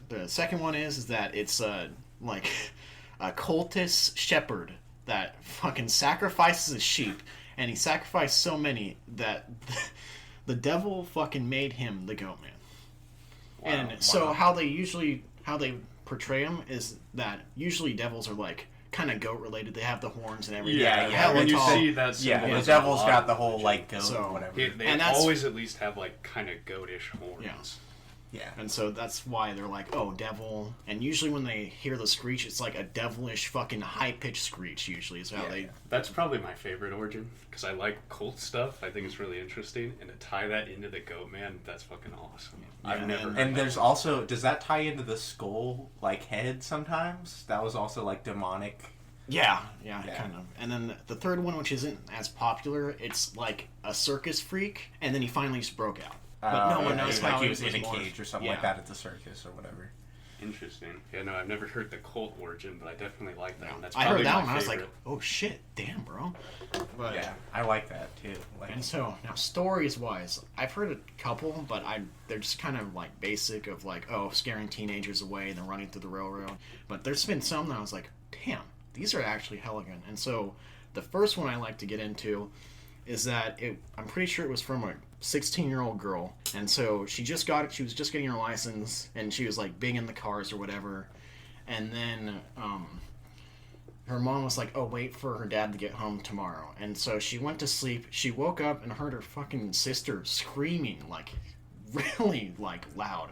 the second one is that it's like a cultist shepherd that fucking sacrifices his sheep, and he sacrificed so many that the devil fucking made him the Goatman. And so how they portray him is that usually devils are like kind of goat related. They have the horns and everything. Yeah, They're yeah. hella When you tall. see that Yeah, symbol, the devil's got the whole like goat So- or whatever. They And that's- always at least have like kind of goatish horns. Yeah. Yeah. And so that's why they're like, oh, devil. And usually when they hear the screech, it's like a devilish fucking high-pitched screech, usually, is how they... That's probably my favorite origin because I like cult stuff. I think it's really interesting, and to tie that into the Goatman, that's fucking awesome. I've Yeah, never. heard And that there's one. also, does that tie into the skull like head sometimes? That was also like demonic. Yeah, Yeah. kind of. And then the third one, which isn't as popular, it's like a circus freak, and then he finally just broke out. But no one knows like how he was it in a more- cage or something Yeah. like that at the circus or whatever. Interesting. Yeah, no, I've never heard the cult origin, but I definitely like that one. That's I probably heard that my one, and I was favorite. like, oh shit, damn, bro. But, Yeah, I like that too. Like, And so, now stories-wise, I've heard a couple, but they're just kind of like basic of like, oh, scaring teenagers away and then running through the railroad. But there's been some that I was like, damn, these are actually hella good. And so, the first one I like to get into is that I'm pretty sure it was from a 16-year-old girl, and so she was just getting her license, and she was like big in the cars or whatever, and then her mom was like, oh, wait for her dad to get home tomorrow, and so she went to sleep. She woke up and heard her fucking sister screaming like really like loud,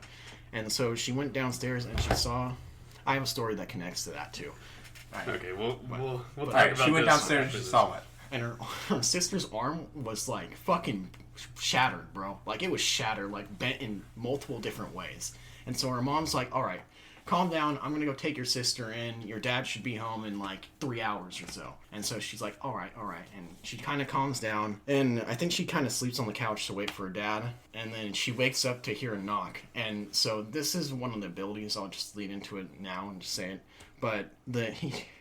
and so she went downstairs and she saw. I have a story that connects to that too. Okay, we'll talk Alright, about she went this downstairs and after she this. saw what? And her sister's arm was like fucking shattered, bro. Like it was shattered, like bent in multiple different ways. And so her mom's like, all right, calm down. I'm going to go take your sister in. Your dad should be home in like 3 hours or so. And so she's like, all right. And she kind of calms down. And I think she kind of sleeps on the couch to wait for her dad. And then she wakes up to hear a knock. And so this is one of the abilities. I'll just lead into it now and just say it. But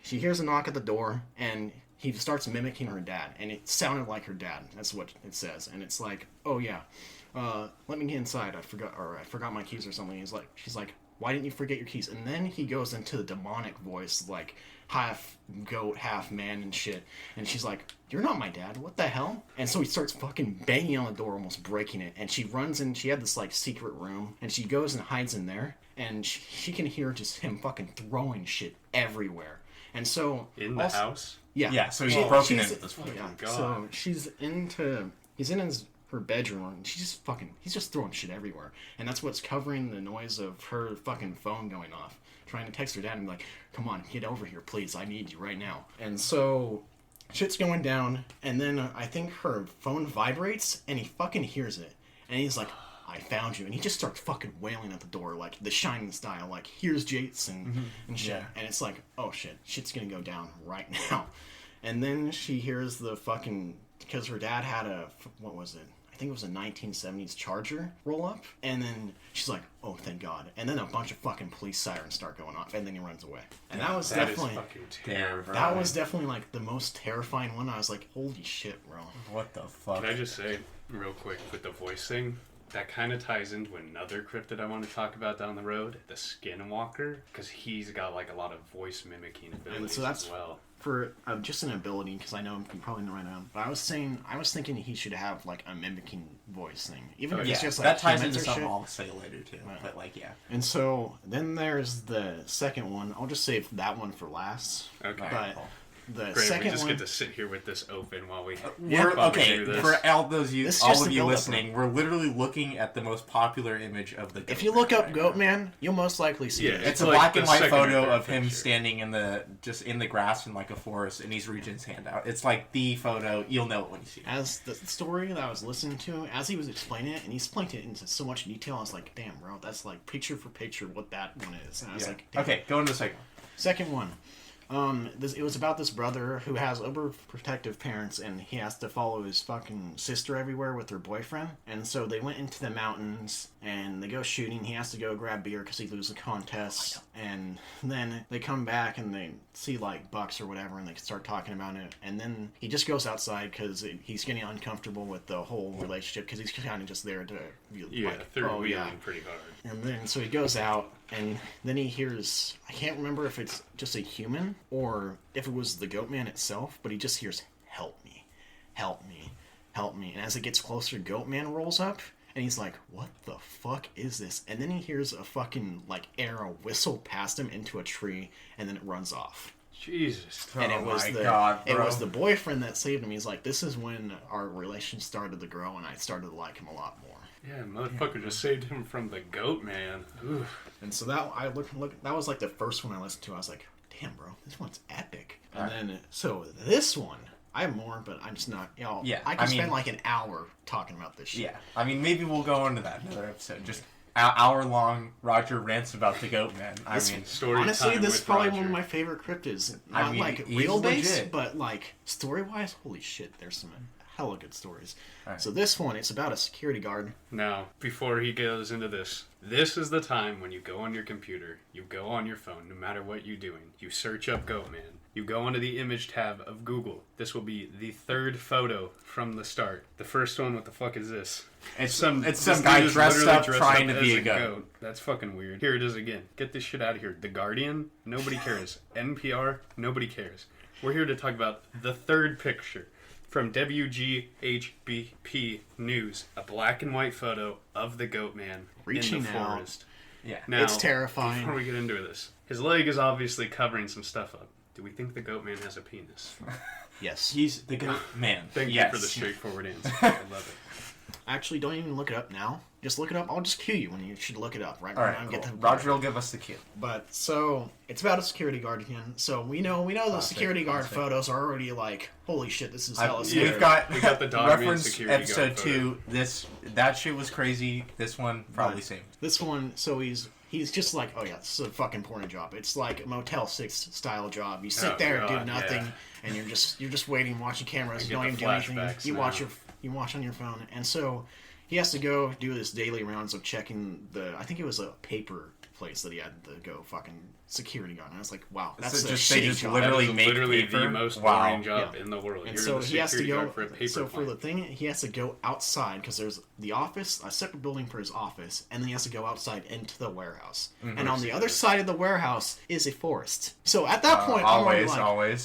she hears a knock at the door, and he starts mimicking her dad, and it sounded like her dad. That's what it says, and it's like, oh yeah, let me get inside. I forgot my keys or something. She's like, why didn't you forget your keys? And then he goes into the demonic voice, like half goat, half man and shit. And she's like, you're not my dad. What the hell? And so he starts fucking banging on the door, almost breaking it. And she runs in. She had this like secret room, and she goes and hides in there. And she can hear just him fucking throwing shit everywhere. And so In the house? yeah. Yeah, so he's broken into this Oh, one. yeah. God. So he's in her bedroom, and he's just throwing shit everywhere. And that's what's covering the noise of her fucking phone going off. Trying to text her dad and be like, come on, get over here, please. I need you right now. And so shit's going down, and then I think her phone vibrates, and he fucking hears it. And he's like, I found you. And he just starts fucking wailing at the door, like The Shining style, like, here's Jason, and shit. Yeah. And it's like, oh shit, shit's gonna go down right now. And then she hears the fucking, because her dad had what was it? I think it was a 1970s Charger roll up. And then she's like, oh, thank God. And then a bunch of fucking police sirens start going off, and then he runs away. And that was That definitely, is fucking terrifying. that was definitely like the most terrifying one. I was like, holy shit, bro. What the fuck? Can I just say, real quick, with the voice thing, that kind of ties into another cryptid I want to talk about down the road, the Skinwalker, because he's got like a lot of voice mimicking abilities so that's as well. For just an ability, because I know you probably know right now. But I was thinking he should have like a mimicking voice thing, even if it's just like that ties humans into or something shit. I'll say later too. Right. But like, yeah. And so then there's the second one. I'll just save that one for last. Okay. But cool. the Great, second we just one. get to sit here with this open while we We're while we okay do this. for all This is all just of the you build-up, listening. We're literally looking at the most popular image of the. If you look up Goatman, you'll most likely see Yeah, it. It's a like black the and white second or photo third of him picture. standing in the grass in like a forest, and he's reaching his hand out. It's like the photo. You'll know it when you see it. As the story that I was listening to, as he was explaining it, and he explained it into so much detail, I was like, damn, bro, that's like picture for picture what that one is. And I was Yeah. like, damn. Okay, go into the second one. Second one. It was about this brother who has overprotective parents, and he has to follow his fucking sister everywhere with her boyfriend. And so they went into the mountains, and they go shooting. He has to go grab beer because he loses a contest. And then they come back, and they see, like, bucks or whatever, and they start talking about it. And then he just goes outside because he's getting uncomfortable with the whole relationship because he's kind of just there to be Yeah, like, they're oh, wheeling yeah. pretty hard. And then, so he goes out, and then he hears, I can't remember if it's just a human, or if it was the Goatman itself, but he just hears, help me, help me, help me. And as it gets closer, Goatman rolls up, and he's like, what the fuck is this? And then he hears a fucking, like, arrow whistle past him into a tree, and then it runs off. Jesus. And Oh it was my God, it bro. was the boyfriend that saved him. He's like, this is when our relation started to grow, and I started to like him a lot more. Yeah, motherfucker just saved him from the Goatman. Oof. And so that that was like the first one I listened to. I was like, damn, bro, this one's epic. And then so this one, I have more, but I'm just not. Yeah, I can I mean- spend like an hour talking about this shit. Yeah, I mean, maybe we'll go into that another episode. Just hour long. Roger rants about the Goatman. I mean, Story Honestly, time this is with probably Roger. one of my favorite cryptids. I Not mean, like he's real base, legit. but like story wise, holy shit, there's some hella good stories. Right. So this one, it's about a security guard. Now, before he goes into this is the time when you go on your computer, you go on your phone, no matter what you're doing. You search up Goatman. You go into the image tab of Google. This will be the third photo from the start. The first one, what the fuck is this? it's This some dude guy is dressed literally up trying to as be a goat. That's fucking weird. Here it is again. Get this shit out of here. The Guardian, nobody cares. NPR, nobody cares. We're here to talk about the third picture from WGHBP News. A black and white photo of the Goatman Reaching in the out. forest. Yeah. Now, It's terrifying. Before we get into this, his leg is obviously covering some stuff up. Do we think the Goatman has a penis? Yes. He's the Goatman. Thank yes. you for the straightforward answer. I love it. Actually, don't even look it up now. Just look it up. I'll just cue you when you should look it up right All now. right, and cool. get the Roger will give us the cue. But so it's about a security guard again. So we know the Classic, security guard classic. photos are already like, holy shit, this is hella We've scary. got We got the Dogman reference security guard episode photo. 2. That shit was crazy. This one probably Right. same. This one, so he's just like, oh yeah, this is a fucking porno job. It's like a Motel 6 style job. You sit Oh, there, God, do nothing, yeah. and you're just waiting, watching cameras. I You get don't the even do anything. flashbacks You now. watch on your phone, and so he has to go do this daily rounds of checking I think it was a paper place that he had to go fucking security guard. And I was like, wow, that's So a they shitty just job. literally That is make literally paper? the most Wow. boring job Yeah. in the world. And You're so the he has to security go. guard for a paper So for the plane. thing, he has to go outside because there's the office, a separate building for his office, and then he has to go outside into the warehouse. And on the other side of the warehouse is a forest. So at that point, always.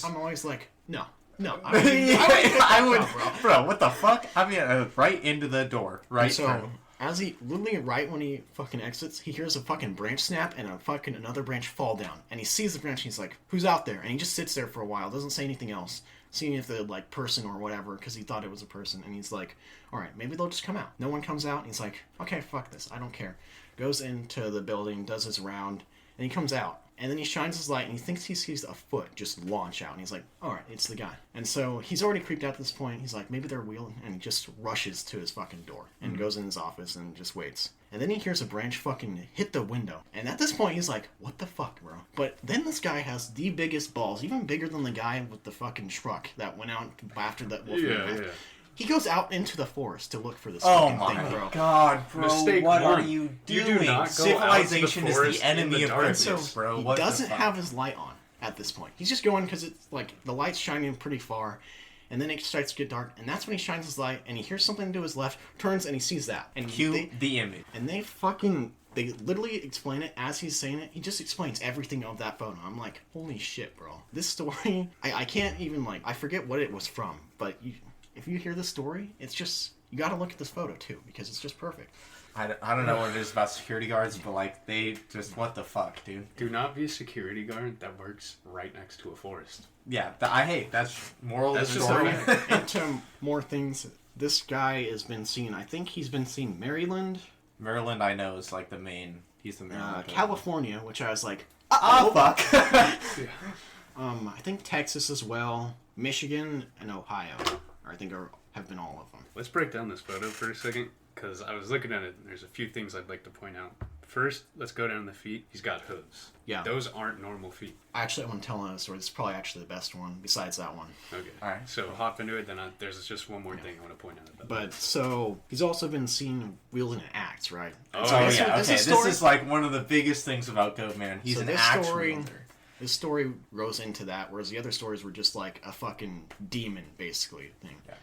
I'm always like, no. I I would, would, bro. What the fuck? I mean, right into the door, right So through. as he literally right when he fucking exits, he hears a fucking branch snap and another branch fall down, and he sees the branch. And he's like, "Who's out there?" And he just sits there for a while, doesn't say anything else, seeing if the like person or whatever, because he thought it was a person. And he's like, "All right, maybe they'll just come out." No one comes out. And he's like, "Okay, fuck this, I don't care." Goes into the building, does his round, and he comes out. And then he shines his light, and he thinks he sees a foot just launch out. And he's like, all right, it's the guy. And so he's already creeped out at this point. He's like, maybe they're wheeling. And he just rushes to his fucking door and goes in his office and just waits. And then he hears a branch fucking hit the window. And at this point, he's like, what the fuck, bro? But then this guy has the biggest balls, even bigger than the guy with the fucking truck that went out after that wolf. Yeah. He goes out into the forest to look for this Oh fucking my thing, bro. god, bro! Mistake what one. are you You doing? do not go Civilization out to the is forest the enemy in the of darkness. progress, bro. He What the doesn't fuck? have his light on at this point. He's just going because it's like the light's shining pretty far, And then it starts to get dark, and that's when he shines his light, and he hears something to his left, turns, and he sees that. And Cue the image. And they literally explain it as he's saying it. He just explains everything of that photo. I'm like, holy shit, bro. This story, I can't even, like, I forget what it was from, but if you hear this story, it's just, you gotta look at this photo, too, because it's just perfect. I don't know what it is about security guards, but, like, they just, what the fuck, dude? Do not be a security guard that works right next to a forest. Yeah, that's moral of the just story. Into more things, this guy has been seen, I think he's been seen Maryland. Maryland, I know, is, like, he's the Maryland. California, which I was like, oh, fuck. Yeah. I think Texas as well, Michigan, and Ohio, I think have been all of them. Let's break down this photo for a second, because I was looking at it, and there's a few things I'd like to point out. First, let's go down the feet. He's got hooves. Yeah. Those aren't normal feet. Actually, I want to tell another story. This is probably actually the best one, besides that one. Okay. All right. So hop into it, then there's just one more thing I want to point out about But, so, he's also been seen wielding an axe, right? Oh, Oh, Okay, yeah, so okay. This is, like, one of the biggest things about Goatman. He's an axe wielder. This story goes into that, whereas the other stories were just like a fucking demon, basically, thing. Yeah.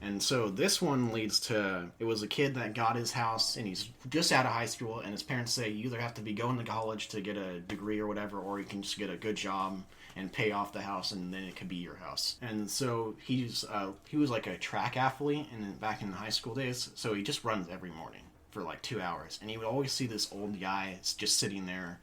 And so this one leads to, it was a kid that got his house, and he's just out of high school, and his parents say you either have to be going to college to get a degree or whatever, or you can just get a good job and pay off the house, and then it could be your house. And so he was like a track athlete back in the high school days, so he just runs every morning for like 2 hours, and he would always see this old guy just sitting there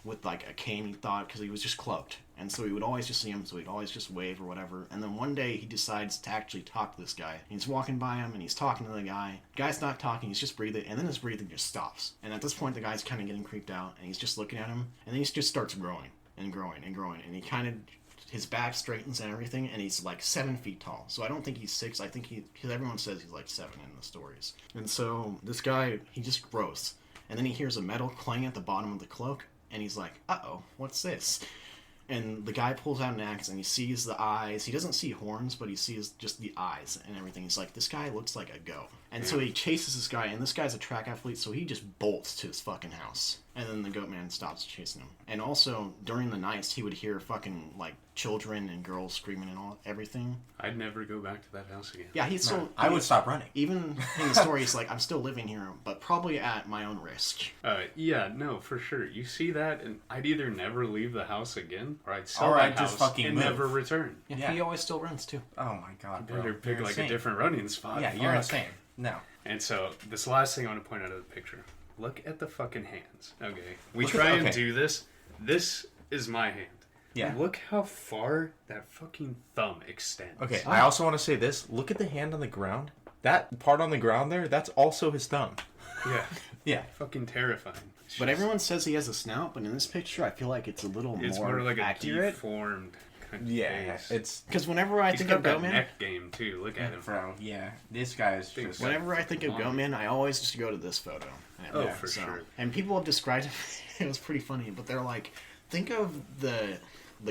with like a cane, he thought, because he was just cloaked. And so he would always just see him, so he'd always just wave or whatever. And then one day he decides to actually talk to this guy. He's walking by him and he's talking to the guy. The guy's not talking, he's just breathing, and then his breathing just stops. And at this point the guy's kind of getting creeped out, and he's just looking at him, and then he just starts growing and growing and growing. And he kind of, his back straightens and everything, and he's like 7 feet tall. So I don't think he's 6, I think because everyone says he's like 7 in the stories. And so this guy, he just grows. And then he hears a metal clang at the bottom of the cloak, and he's like, uh-oh, what's this? And the guy pulls out an axe, and he sees the eyes. He doesn't see horns, but he sees just the eyes and everything. He's like, this guy looks like a goat. And so he chases this guy, and this guy's a track athlete, so he just bolts to his fucking house. And then the Goatman stops chasing him. And also, during the nights, he would hear fucking, like, children and girls screaming and everything. I'd never go back to that house again. Yeah, he's still... I would stop running. Even in the story, he's like, I'm still living here, but probably at my own risk. Yeah, no, for sure. You see that, and I'd either never leave the house again, or I'd sell Or that I'd just house fucking and move. never return. Yeah, he always still runs, too. Oh my god, bro. Better pick You're like a insane. different running spot. Yeah, you're Fuck. insane. No. And so, this last thing I want to point out of the picture. Look at the fucking hands. Okay. We Look at try the- and okay. do this. This is my hand. Yeah. Look how far that fucking thumb extends. Okay, I also want to say this. Look at the hand on the ground. That part on the ground there, that's also his thumb. Yeah. Yeah. Fucking terrifying. It's But just- everyone says he has a snout, but in this picture, I feel like it's a little It's more more like a accurate. deformed kind of Yeah, face. it's... Because whenever I He's think got of that Goatman, neck game too. Look at him. Bro, yeah. This guy is Big just... one. whenever I think of Goatman, I always just go to this photo. Oh, Yeah, for sure. And people have described it. It was pretty funny, but they're like, think of the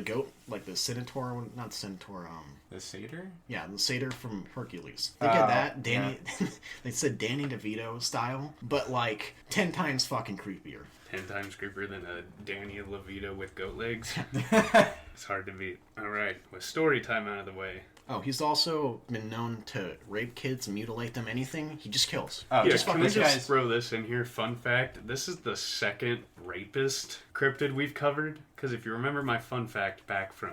goat, like the centaur, not the centaur. The satyr? Yeah, the satyr from Hercules. Think Oh, of that, Danny. They said Danny DeVito style, but like 10 times fucking creepier. 10 times creepier than a Danny LaVito with goat legs. It's hard to beat. All right, with story time out of the way. Oh, he's also been known to rape kids, mutilate them, anything. He just kills. Oh, Yeah, just can fucking we this just guy's... throw this in here? Fun fact, this is the second rapist cryptid we've covered. Because if you remember my fun fact back from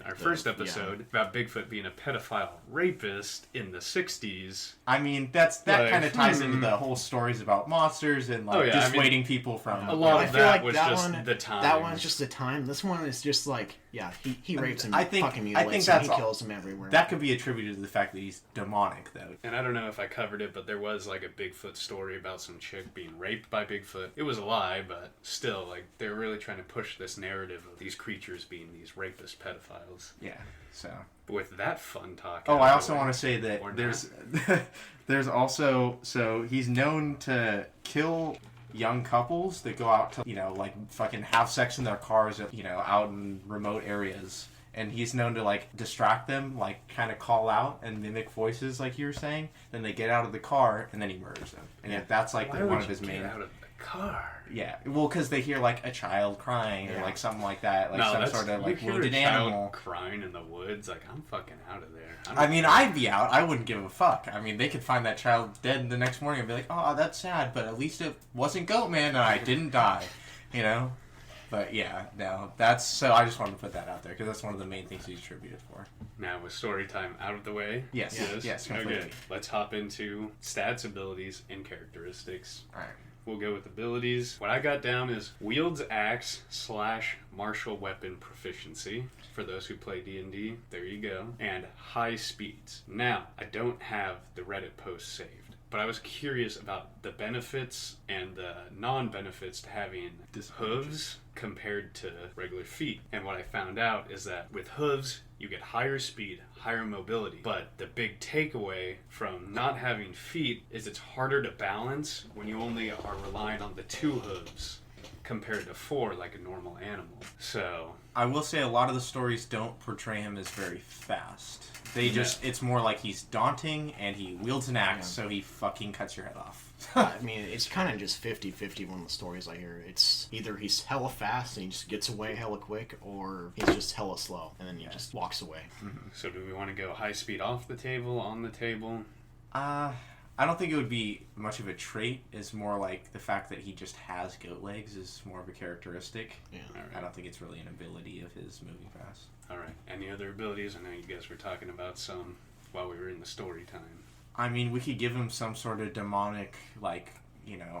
our first episode about Bigfoot being a pedophile rapist in the 60s. I mean, that Like, kind of ties into the whole stories about monsters and, like, Oh, yeah, I mean, dissuading people from... A lot I of feel that like was that just one, the time. That one's just the time. This one is just like, yeah, he rapes him, I think fucking mutilates him, that's he all. kills him everywhere. That could be attributed to the fact that he's demonic, though. And I don't know if I covered it, but there was like a Bigfoot story about some chick being raped by Bigfoot. It was a lie, but still, like, they're really trying to push this narrative of these creatures being these rapist pedophiles. Yeah, so... But with that fun talk. Oh, out I of also the way- want to say that Or there's there's also, so he's known to kill young couples that go out to, you know, like fucking have sex in their cars, you know, out in remote areas. And he's known to, like, distract them, like, kind of call out and mimic voices, like you were saying. Then they get out of the car, and then he murders them. And that's, like, Why one would of you his get main... out of the car. Yeah, well, because they hear like a child crying or like something like that, like some sort of like wounded animal crying in the woods. Like, I'm fucking out of there. I mean, I'd be out. I wouldn't give a fuck. I mean, they could find that child dead the next morning and be like, "Oh, that's sad, but at least it wasn't Goatman and I didn't die," you know. But yeah, no, that's so. I just wanted to put that out there because that's one of the main things he's attributed for. Now, with story time out of the way, yes, completely. Okay, let's hop into stats, abilities, and characteristics. All right. We'll go with abilities. What I got down is wields axe / martial weapon proficiency. For those who play D&D, there you go. And high speeds. Now, I don't have the Reddit post saved, but I was curious about the benefits and the non-benefits to having hooves compared to regular feet. And what I found out is that with hooves, you get higher speed, higher mobility. But the big takeaway from not having feet is it's harder to balance when you only are relying on the 2 hooves compared to 4 like a normal animal. So I will say a lot of the stories don't portray him as very fast. They just, it's more like he's daunting and he wields an axe, so he fucking cuts your head off. I mean, it's kind of just 50-50 one of the stories I hear. It's either he's hella fast and he just gets away hella quick, or he's just hella slow and then he just walks away. Mm-hmm. So do we want to go high speed off the table, on the table? I don't think it would be much of a trait. It's more like the fact that he just has goat legs is more of a characteristic. Yeah. All right. I don't think it's really an ability of his moving fast. All right. Any other abilities? I know you guys were talking about some while we were in the story time. I mean, we could give him some sort of demonic, like,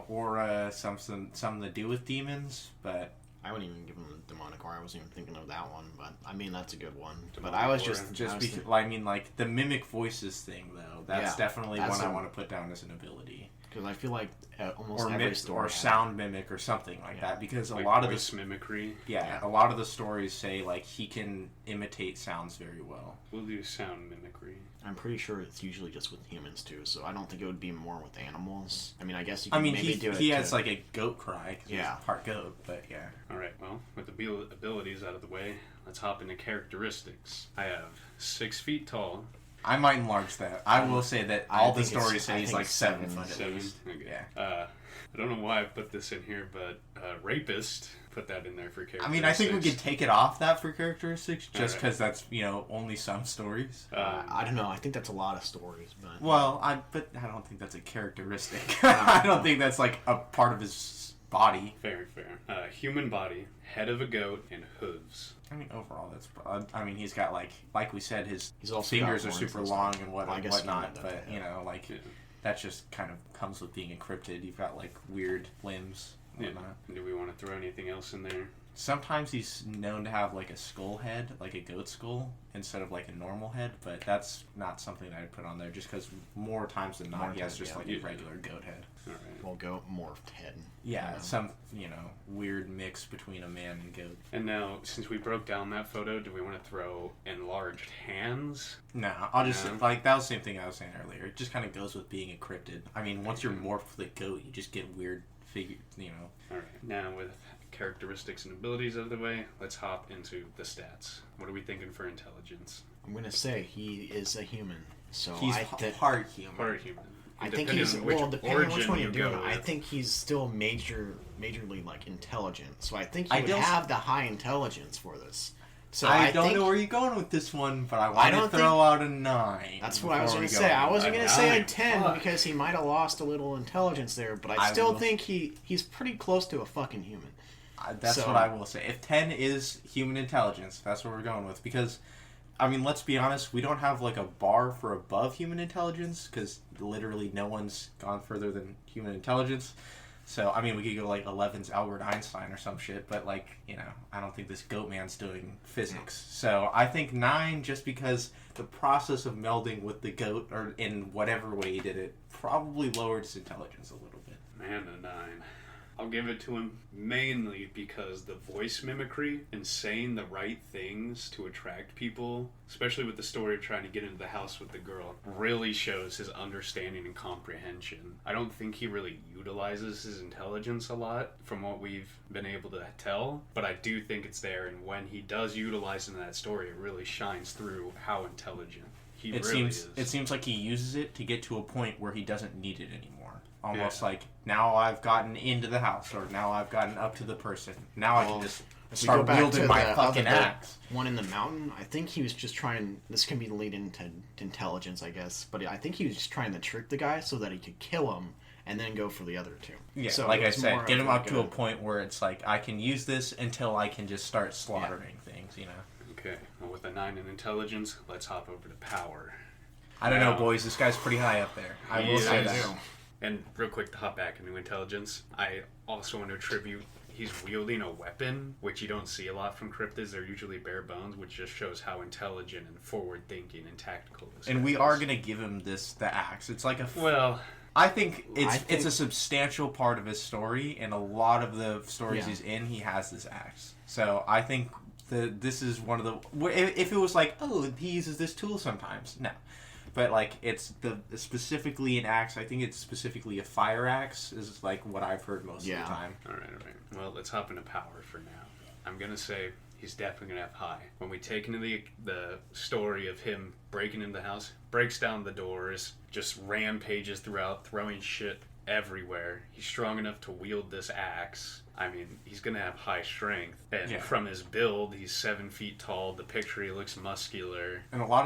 aura, something to do with demons, but I wouldn't even give him a demonic aura. I wasn't even thinking of that one, but I mean, that's a good one. Demonic but I was aura. just because, I mean, like, the mimic voices thing, though, that's definitely one I want to put down as an ability. Because I feel like almost or every story or sound mimic or something like that, because like a lot of voice the mimicry. a lot of the stories say like he can imitate sounds very well. We'll do sound mimicry. I'm pretty sure it's usually just with humans too, so I don't think it would be more with animals. I mean, I guess you can maybe do it. He has like a goat cry, 'cause he's part goat, but yeah. All right, well, with the abilities out of the way, let's hop into characteristics. I have 6 feet tall. I might enlarge that. I will say that all the stories say he's like 7 foot at 7? least. Okay. Yeah. I don't know why I put this in here, but rapist, put that in there for characteristics. I mean, I think we could take it off that for characteristics, just All because that's, only some stories. I don't know. I think that's a lot of stories, but... Well, but I don't think that's a characteristic. I don't think that's like a part of his body. Fair. Human body, head of a goat, and hooves. I mean, overall, that's... I mean, he's got, like we said, his also fingers got are horns super and long stuff. and Well, I guess whatnot, he but, did that, Yeah. that just kind of comes with being encrypted. You've got, like, weird limbs and Yeah. whatnot. Do we want to throw anything else in there? Sometimes he's known to have, like, a skull head, like a goat skull, instead of, like, a normal head, but that's not something I'd put on there, just because more times than not, he has just, like, a regular goat head. All right. Well, goat morphed head. Yeah, some, weird mix between a man and goat. And now, since we broke down that photo, do we want to throw enlarged hands? No, I'll just, No. like, that was the same thing I was saying earlier. It just kind of goes with being encrypted. I mean, once you're morphed with a goat, you just get weird figures, All right. Now, with characteristics and abilities out of the way, let's hop into the stats. What are we thinking for intelligence? I'm going to say he is a human. So He's part human. Part human. I think Depending he's on which depending on which origin one you you're go doing. I with. think he's still majorly like intelligent. So I think he I would don't- have the high intelligence for this. So I don't think, know where you're going with this one, but I want to don't throw out a 9. That's what I was before going we to say. I wasn't A going to say a 9, 10 fuck. because he might have lost a little intelligence there, but I I still will- think he's pretty close to a fucking human. That's So- what I will say. If 10 is human intelligence, that's what we're going with. Because, I mean, let's be honest, we don't have, like, a bar for above human intelligence, because literally no one's gone further than human intelligence. So, I mean, we could go, like, 11's Albert Einstein or some shit, but, like, I don't think this Goatman's doing physics. So, I think 9, just because the process of melding with the goat, or in whatever way he did it, probably lowered his intelligence a little bit. Man, a 9. I'll give it to him mainly because the voice mimicry and saying the right things to attract people, especially with the story of trying to get into the house with the girl, really shows his understanding and comprehension. I don't think he really utilizes his intelligence a lot from what we've been able to tell, but I do think it's there, and when he does utilize it in that story, it really shines through how intelligent he really is. It seems like he uses it to get to a point where he doesn't need it anymore. Almost like, now I've gotten into the house, or now I've gotten up to the person. Now I can just start wielding my fucking axe. One in the mountain, I think he was just trying... This can be the lead into intelligence, I guess. But I think he was just trying to trick the guy so that he could kill him and then go for the other two. Yeah, so like I said, get him up to a point where it's like, I can use this until I can just start slaughtering things, you know? Okay, well, with a 9 in intelligence, let's hop over to power. I don't know, boys. This guy's pretty high up there. I will say that. And real quick to hop back into intelligence, I also want to attribute he's wielding a weapon, which you don't see a lot from cryptids. They're usually bare bones, which just shows how intelligent and forward-thinking and tactical this And guy we is. are going to give him the axe. It's like a... Well... I think it's a substantial part of his story, and a lot of the stories he's in, he has this axe. So I think this is one of the... If it was like, oh, he uses this tool sometimes, no. But like, it's specifically an axe. I think it's specifically a fire axe, is like what I've heard most of the time. All right. Well, let's hop into power for now. I'm going to say he's definitely going to have high. When we take into the story of him breaking into the house, breaks down the doors, just rampages throughout, throwing shit everywhere. He's strong enough to wield this axe. I mean, he's going to have high strength. And from his build, he's 7 feet tall. The picture, he looks muscular. And a lot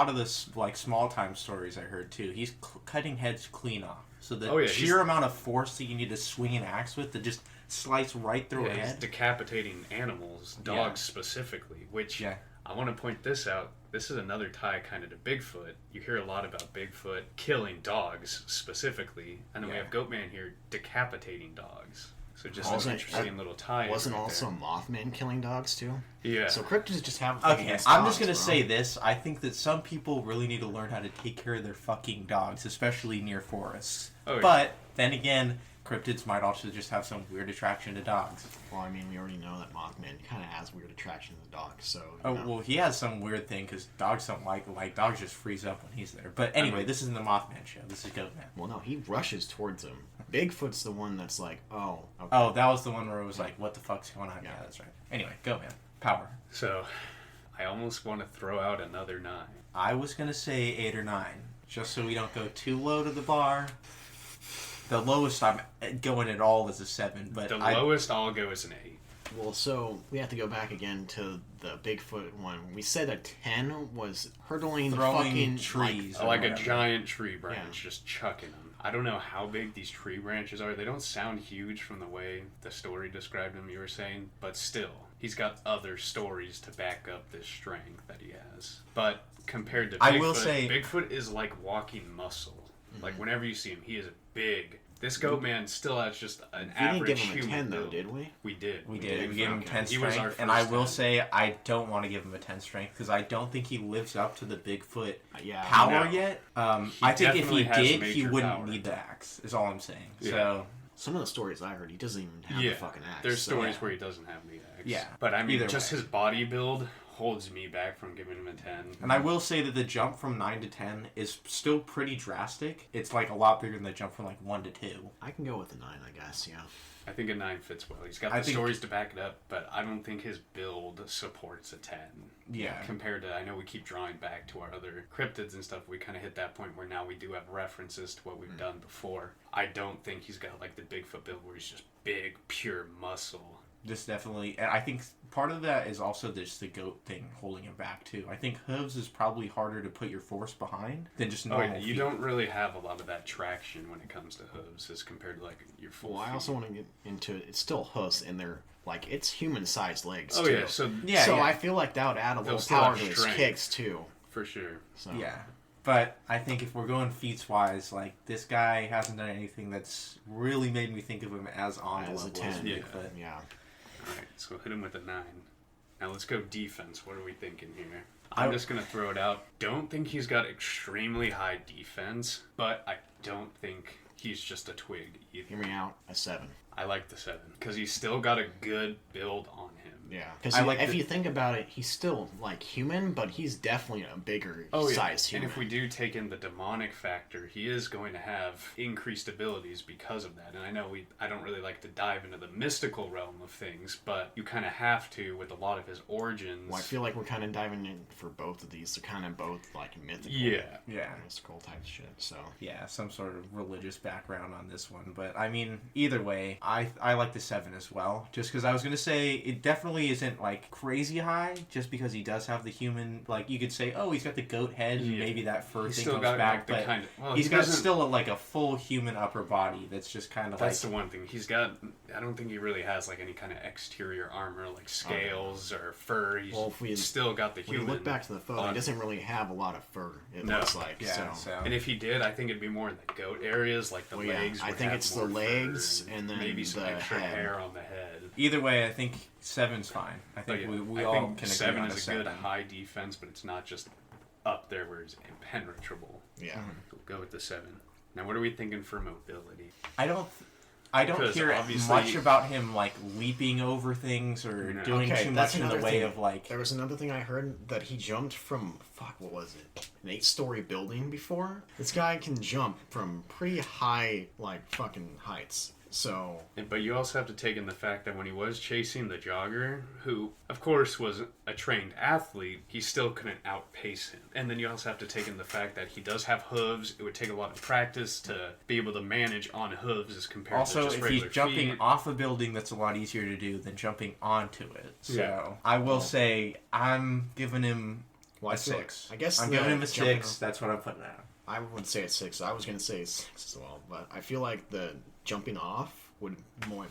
of this like small time stories I heard too, he's cutting heads clean off. So the sheer amount of force that you need to swing an axe with to just slice right through a head. He's decapitating animals, dogs specifically, which I want to point this out. This is another tie kind of to Bigfoot. You hear a lot about Bigfoot killing dogs specifically, and then we have Goatman here decapitating dogs. So just an interesting little tie. Wasn't also Mothman killing dogs too? Yeah. So cryptids just have... Okay, I'm just going to say this. I think that some people really need to learn how to take care of their fucking dogs, especially near forests. Oh, yeah. But then again, cryptids might also just have some weird attraction to dogs. Well, I mean, we already know that Mothman kind of has weird attraction to dogs, so... Well, he has some weird thing, because dogs don't like dogs just freeze up when he's there. But anyway, this isn't the Mothman show. This is Goatman. Well, no, he rushes towards him. Bigfoot's the one that's like, oh, okay. Oh, that was the one where it was like, what the fuck's going on? Yeah, that's right. Anyway, Goatman. Power. So, I almost want to throw out another 9. I was going to say 8 or 9, just so we don't go too low to the bar. The lowest I'm going at all is a 7, but lowest I'll go is an 8. Well, so we have to go back again to the Bigfoot one. We said a 10 was hurtling fucking trees, like a giant tree branch, just chucking them. I don't know how big these tree branches are. They don't sound huge from the way the story described them, you were saying, but still, he's got other stories to back up this strength that he has. But compared to Bigfoot, I will say, Bigfoot is like walking muscle. Like, whenever you see him, he is big. This Goatman still has just an average human. We didn't give him a 10, though, did we? We did. We gave him 10 strength, and I will say I don't want to give him a 10 strength, because I don't think he lives up to the Bigfoot power yet. I think if he did, he wouldn't need the axe, is all I'm saying. Yeah. So some of the stories I heard, he doesn't even have the fucking axe. There's stories where he doesn't have the axe. Yeah. But I mean, just his body build holds me back from giving him a 10. And I will say that the jump from 9 to 10 is still pretty drastic. It's like a lot bigger than the jump from like 1 to 2. I can go with a 9, I guess, yeah. I think a 9 fits well. He's got the stories to back it up, but I don't think his build supports a 10. Yeah. Compared to, I know we keep drawing back to our other cryptids and stuff, we kind of hit that point where now we do have references to what we've done before. I don't think he's got like the Bigfoot build where he's just big, pure muscle. This definitely, and I think part of that is also just the goat thing holding him back too. I think hooves is probably harder to put your force behind than just normal feet. You don't really have a lot of that traction when it comes to hooves as compared to like your full feet. I also want to get into it. It's still hoofs, and they're like it's human-sized legs. Oh too. yeah, so I feel like that would add a little power to his kicks too. For sure. So. Yeah. But I think if we're going feats-wise, like, this guy hasn't done anything that's really made me think of him as on the level as Bigfoot. Yeah. Alright, so hit him with a 9. Now let's go defense. What are we thinking here? I'm just going to throw it out. Don't think he's got extremely high defense, but I don't think he's just a twig either. Hear me out, a 7. I like the 7, because he's still got a good build on him. Yeah, because I like if you think about it, he's still like human, but he's definitely a bigger size human. And if we do take in the demonic factor, he is going to have increased abilities because of that. And I know I don't really like to dive into the mystical realm of things, but you kind of have to with a lot of his origins. Well, I feel like we're kind of diving in for both of these. They're kind of both like mythical, mystical type shit. So yeah, some sort of religious background on this one. But I mean, either way, I like the 7 as well. Just because I was gonna say it definitely isn't like crazy high, just because he does have the human. Like you could say, oh, he's got the goat head, and maybe that fur thing comes back, but he's got still like a full human upper body that's just kind of like. That's the one thing he's got. I don't think he really has like any kind of exterior armor like scales or fur. He's still got the human. When you look back to the photo, he doesn't really have a lot of fur. It looks like so. And if he did, I think it'd be more in the goat areas, like the legs. I think it's the legs and then maybe some extra hair on the head. Either way, I think 7's fine. I think we all can agree 7 on is a good high defense, but it's not just up there where it's impenetrable. Yeah, we'll go with the 7. Now, what are we thinking for mobility? I don't hear much about him like leaping over things or doing too much in the way of like. There was another thing I heard that he jumped from what was it? An 8-story building before. This guy can jump from pretty high like fucking heights. So, but you also have to take in the fact that when he was chasing the jogger, who of course was a trained athlete, he still couldn't outpace him. And then you also have to take in the fact that he does have hooves. It would take a lot of practice to be able to manage on hooves as compared to just regular feet. Also, if he's jumping off a building, that's a lot easier to do than jumping onto it. So, I will say I'm giving him a 6. I guess I'm giving him a 6. That's what I'm putting out. I would say it's 6. I was going to say 6 as well, but I feel like the jumping off would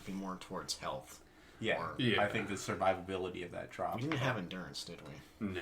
be more towards health. Yeah, I think the survivability of that drop. We didn't have endurance, did we? No.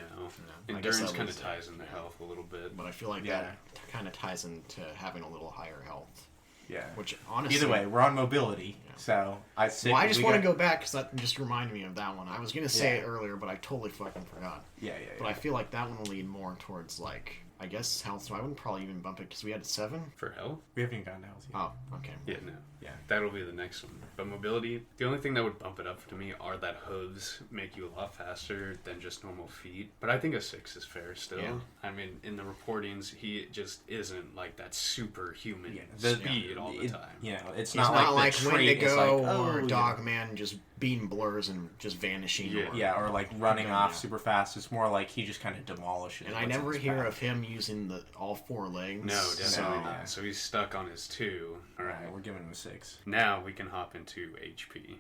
Endurance kind of ties into health a little bit. But I feel like that kind of ties into having a little higher health. Yeah. Which, honestly... Either way, we're on mobility, so I think... Well, I just want to go back, because that just reminded me of that one. I was going to say it earlier, but I totally fucking forgot. But I feel like that one will lean more towards, like... I guess health, so I wouldn't probably even bump it because we had 7. For health? We haven't gotten to health yet. Oh, okay. Yeah, no. Yeah, that'll be the next one. But mobility, the only thing that would bump it up to me are that hooves make you a lot faster than just normal feet. But I think a 6 is fair still. Yeah. I mean, in the reportings, he just isn't like that superhuman speed all the time. You know, it's not like Wendigo or Dogman just being blurs and just vanishing. Or like running off super fast. It's more like he just kind of demolishes. And I never hear of him using all 4 legs. No, definitely not. So he's stuck on his 2. All right, we're giving him a 6. Now we can hop into HP.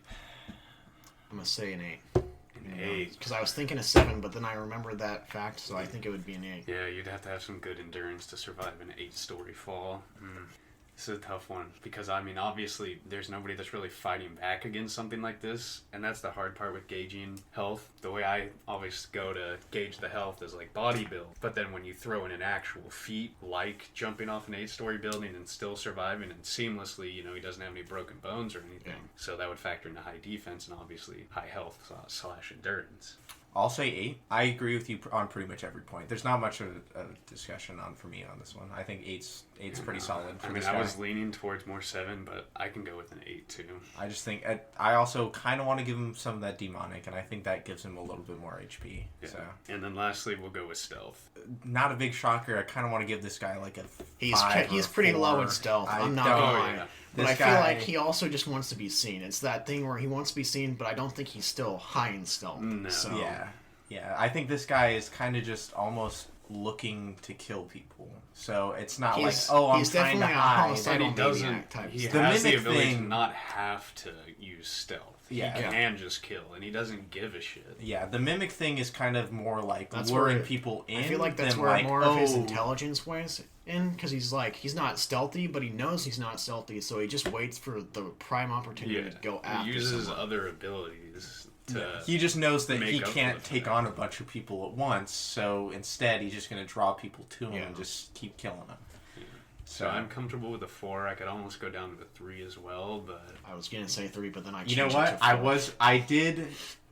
I'm going to say an 8. An 8. Because I was thinking a 7, but then I remembered that fact, so I think it would be an 8. Yeah, you'd have to have some good endurance to survive an 8-story fall. This is a tough one because, I mean, obviously there's nobody that's really fighting back against something like this, and that's the hard part with gauging health. The way I always go to gauge the health is like body build, but then when you throw in an actual feat like jumping off an 8-story building and still surviving and seamlessly, you know, he doesn't have any broken bones or anything, so that would factor into high defense and obviously high health / endurance. I'll say 8. I agree with you on pretty much every point. There's not much of a discussion for me on this one. I think 8's pretty solid for this guy. I was leaning towards more 7, but I can go with an 8 too. I just think I also kind of want to give him some of that demonic, and I think that gives him a little bit more HP. Yeah. So. And then lastly, we'll go with stealth. Not a big shocker. I kind of want to give this guy like a 5 He's pretty low in stealth. I'm not gonna lie. But I feel like he also just wants to be seen. It's that thing where he wants to be seen, but I don't think he's still high in stealth. No. So. Yeah, I think this guy is kind of just almost looking to kill people. So it's not I'm trying to hide. And he doesn't. He has the ability to not have to use stealth. Yeah. He can just kill, and he doesn't give a shit. Yeah, the mimic thing is kind of more like luring people in. I feel like that's where more of his intelligence weighs in, because he's not stealthy, but he knows he's not stealthy, so he just waits for the prime opportunity to go after He uses someone. other abilities. He just knows that he can't take on a bunch of people at once, so instead he's just going to draw people to him and just keep killing them. Yeah. So I'm comfortable with a 4. I could almost go down to a 3 as well, but I was going to say 3, but then I changed it to 4. I did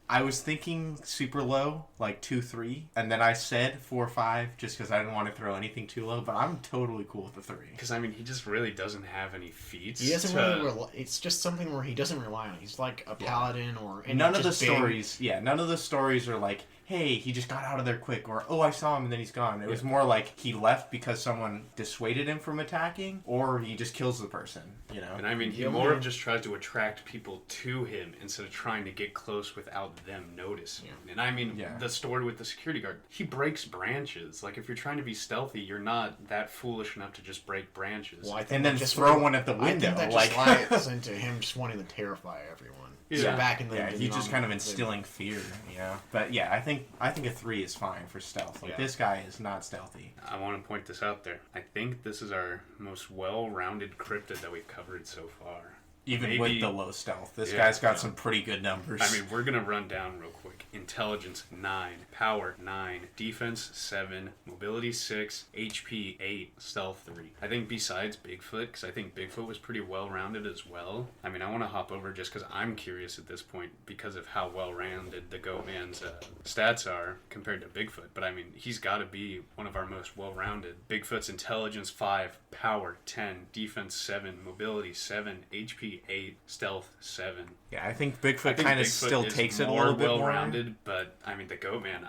I was thinking super low, like 2-3, and then I said 4-5 just because I didn't want to throw anything too low. But I'm totally cool with the 3. Because I mean, he just really doesn't have any feats. He doesn't really. It's just something where he doesn't rely on. He's like a paladin or. And none of the just big. stories. Yeah, none of the stories are like, hey, he just got out of there quick, or oh, I saw him and then he's gone. It was more like he left because someone dissuaded him from attacking, or he just kills the person. You know. And I mean, he more of just tries to attract people to him instead of trying to get close without them noticing. Yeah. And I mean, the story with the security guard, he breaks branches. Like, if you're trying to be stealthy, you're not that foolish enough to just break branches. Well, and then just throw one at the window. I think that just lies into him just wanting to terrify everyone. Yeah, so back in the he's just kind of instilling fear, you know. But yeah, I think a 3 is fine for stealth. Like this guy is not stealthy. I want to point this out there. I think this is our most well-rounded cryptid that we've covered so far. Even with the low stealth, this guy's got some pretty good numbers. I mean, we're gonna run down real quick. Intelligence 9, Power 9, Defense 7, Mobility 6, HP 8, Stealth 3. I think besides Bigfoot, because I think Bigfoot was pretty well-rounded as well. I mean, I want to hop over just because I'm curious at this point because of how well-rounded the Goatman's stats are compared to Bigfoot. But I mean, he's got to be one of our most well-rounded. Bigfoot's Intelligence 5, Power 10, Defense 7, Mobility 7, HP 8, Stealth 7. Yeah, I think Bigfoot kind of still takes it a little bit more well-rounded, but I mean, the Goatman,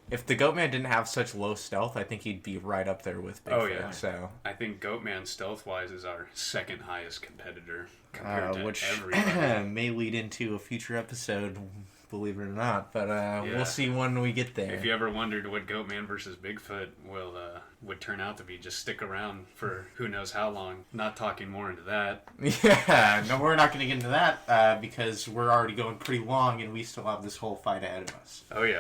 if the Goatman didn't have such low stealth, I think he'd be right up there with Bigfoot. Oh yeah, so I think Goatman stealth-wise is our second highest competitor compared to everybody. May lead into a future episode, believe it or not, but we'll see when we get there. If you ever wondered what Goatman versus Bigfoot would turn out to be, just stick around for who knows how long. Not talking more into that. Yeah, no, we're not going to get into that because we're already going pretty long and we still have this whole fight ahead of us. Oh yeah,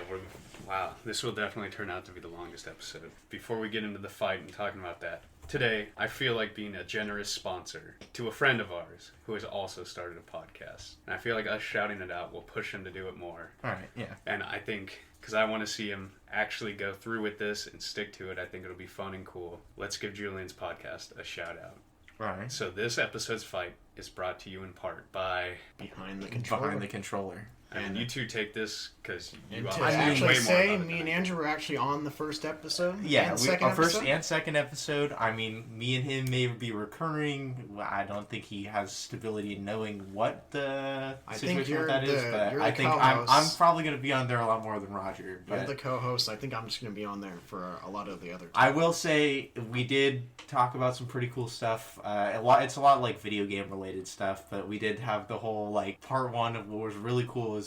wow, this will definitely turn out to be the longest episode. Before we get into the fight and talking about that, today, I feel like being a generous sponsor to a friend of ours who has also started a podcast. And I feel like us shouting it out will push him to do it more. All right, yeah. And I think, because I want to see him actually go through with this and stick to it, I think it'll be fun and cool. Let's give Julian's podcast a shout out. All right. So this episode's fight is brought to you in part by Behind the Controller. And you two take this because you actually way say more me and Andrew were actually on the first episode. Yeah, our first and second episode. I mean, me and him may be recurring. I don't think he has stability in knowing what the situation with that is, but I think I'm probably going to be on there a lot more than Roger. But you're the co-host. I think I'm just going to be on there for a lot of the other times. I will say we did talk about some pretty cool stuff. It's a lot like video game related stuff, but we did have the whole like part 1 of what was really cool is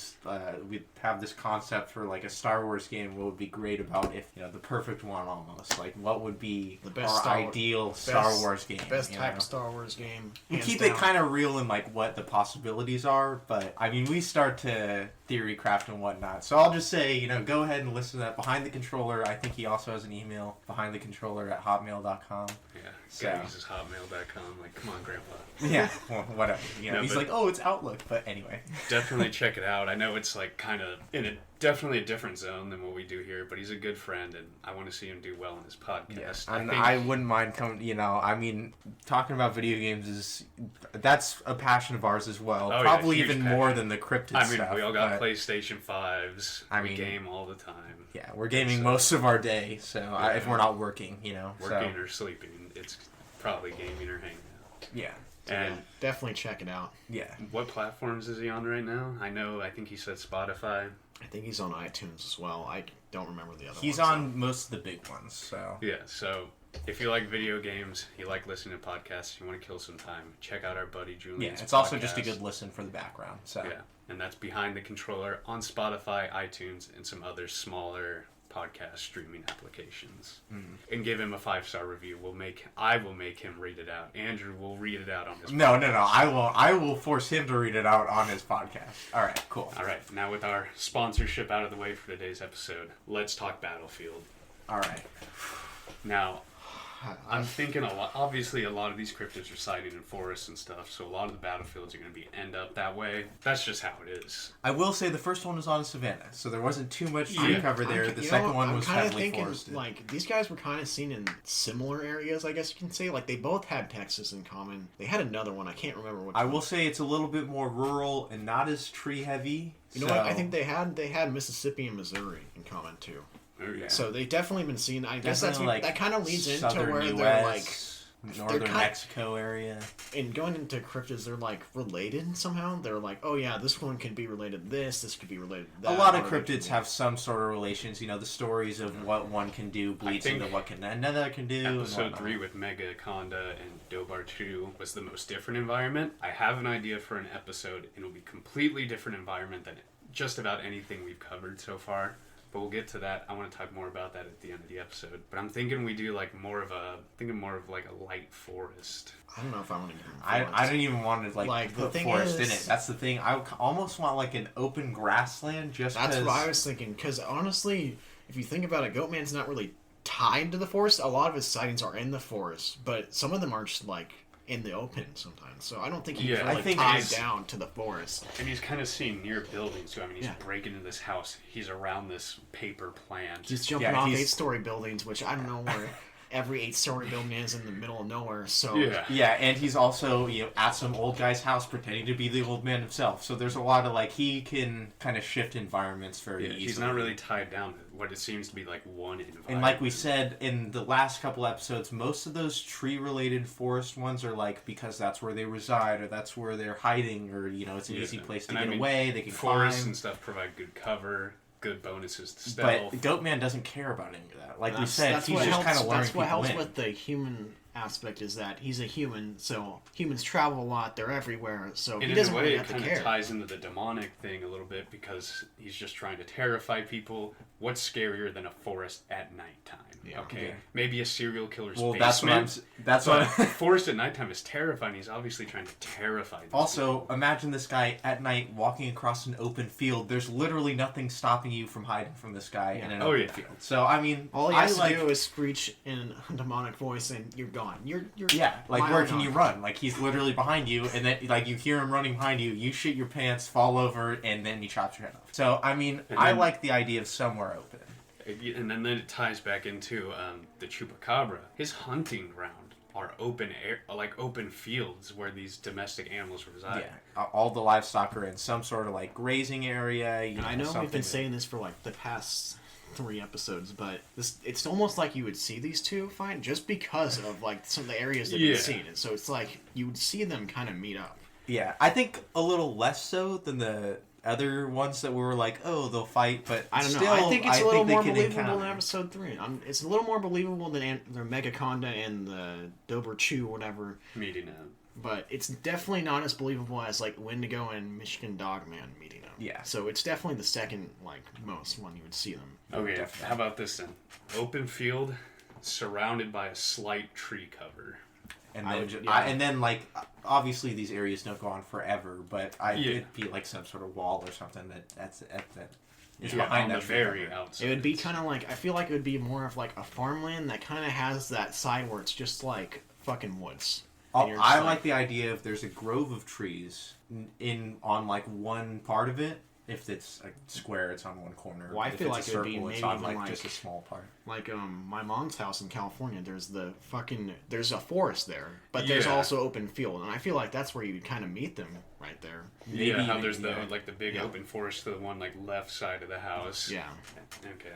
we have this concept for like a Star Wars game. What would be great about if the perfect one almost like what would be the best ideal Star Wars game, best type of Star Wars game. We keep it kind of real in like what the possibilities are, but I mean we start to theory craft and whatnot. So I'll just say go ahead and listen to that. Behind the Controller. I think he also has an email, behindthecontroller@hotmail.com. Yeah, guy uses hotmail.com. Like, come on, Grandpa. Yeah, well, whatever. He's like, oh, it's Outlook, but anyway. Definitely check it out. I know it's like kind of definitely a different zone than what we do here, but he's a good friend, and I want to see him do well in his podcast. Yeah, and I wouldn't mind coming. I mean, talking about video games that's a passion of ours as well. Oh, probably yeah, even more than the Cryptid stuff. I mean, we all got PlayStation 5s. We game all the time. Yeah, we're gaming most of our day, so if we're not working, Working or sleeping, it's probably gaming or hanging out. Yeah. And definitely check it out. Yeah. What platforms is he on right now? I think he said Spotify. I think he's on iTunes as well. I don't remember the other ones. He's on most of the big ones, so. Yeah, so if you like video games, you like listening to podcasts, you want to kill some time, check out our buddy Julian's it's also just a good listen for the background, so. Yeah, and that's Behind the Controller on Spotify, iTunes, and some other smaller podcast streaming applications. And give him a 5-star review. I will make him read it out. Andrew will read it out on his podcast. No. I will force him to read it out on his podcast. All right, cool. All right, now with our sponsorship out of the way for today's episode, let's talk Battlefield. All right. Now, I'm thinking a lot. Obviously, a lot of these cryptids are sighted in forests and stuff, so a lot of the battlefields are going to end up that way. That's just how it is. I will say the first one was on savannah, so there wasn't too much tree cover there. The second one was heavily forested. Like, these guys were kind of seen in similar areas, I guess you can say. Like, they both had Texas in common. They had another one. I can't remember which one. I will say it's a little bit more rural and not as tree heavy. You know what? I think they had Mississippi and Missouri in common too. Oh, yeah. So they've definitely been seen. I guess like that kind of leads into southern where US, they're like northern Mexico area. And going into cryptids, they're like related somehow. They're like, oh yeah, this one could be related to this. This could be related to that. A lot of cryptids have some sort of relations. You know, the stories of what one can do bleeds into what another can do. Episode 3 with Megaconda and Dobar-Chu was the most different environment. I have an idea for an episode, and it'll be completely different environment than just about anything we've covered so far. But we'll get to that. I want to talk more about that at the end of the episode. But I'm thinking we do like more of a light forest. I don't know if I want to give I don't even want to put forest in it. That's the thing. I almost want like an open grassland. That's what I was thinking. Because honestly, if you think about it, Goatman's not really tied to the forest. A lot of his sightings are in the forest, but some of them are just like in the open sometimes. So I don't think he's really tied down to the forest. And he's kind of seen near buildings too. I mean, he's breaking into this house. He's around this paper plant. He's jumping off 8-story buildings, which I don't know where every 8-story building is in the middle of nowhere. So and he's also at some old guy's house pretending to be the old man himself. So there's a lot of he can kind of shift environments very easily. He's not really tied down to what it seems to be like one environment. And like we said in the last couple episodes, most of those tree-related forest ones are because that's where they reside, or that's where they're hiding, or it's an easy place to get away. They can forests climb. And stuff provide good cover, good bonuses to stealth. But Goatman doesn't care about any of that. Like we said, he's just kind of luring people in. That's what helps with the human aspect, is that he's a human, so humans travel a lot, they're everywhere, so he doesn't really have to care. It kind of ties into the demonic thing a little bit, because he's just trying to terrify people. What's scarier than a forest at nighttime? Yeah. Okay, maybe a serial killer's basement. That's what forest at nighttime is terrifying. He's obviously trying to terrify these people. Imagine this guy at night walking across an open field. There's literally nothing stopping you from hiding from this guy in an open field. So I mean, all he has to do is screech in a demonic voice, and you're gone. You're where can you run? He's literally behind you, and then you hear him running behind you. You shit your pants, fall over, and then he chops your head off. So I mean, I like the idea of somewhere open. And then it ties back into the Chupacabra. His hunting ground are open air, open fields where these domestic animals reside. Yeah, all the livestock are in some sort of grazing area. I know we've been saying this for the past 3 episodes, but it's almost like you would see these two fight just because of some of the areas that you've seen. So it's you would see them kind of meet up. Yeah, I think a little less so than the other ones that we were oh, they'll fight, but I don't know. I think it's a little more believable than episode 3. It's a little more believable than the Megaconda and the Dobar-Chu, whatever. Meeting up. But it's definitely not as believable as Wendigo and Michigan Dogman meeting up. Yeah. So it's definitely the second most one you would see them. Okay, how about this then? Open field, surrounded by a slight tree cover. And then obviously these areas don't go on forever, but it'd be some sort of wall or something that's behind the very outside. It would be kind of I feel like it would be more of a farmland that kind of has that side where it's just fucking woods. I like the idea if there's a grove of trees on one part of it. If it's square, it's on one corner. Well, I feel like it would be maybe on just a small part. My mom's house in California, there's there's a forest there, but there's also open field, and I feel like that's where you kind of meet them right there. Maybe how there's the big open forest to the one left side of the house. Yeah. Okay.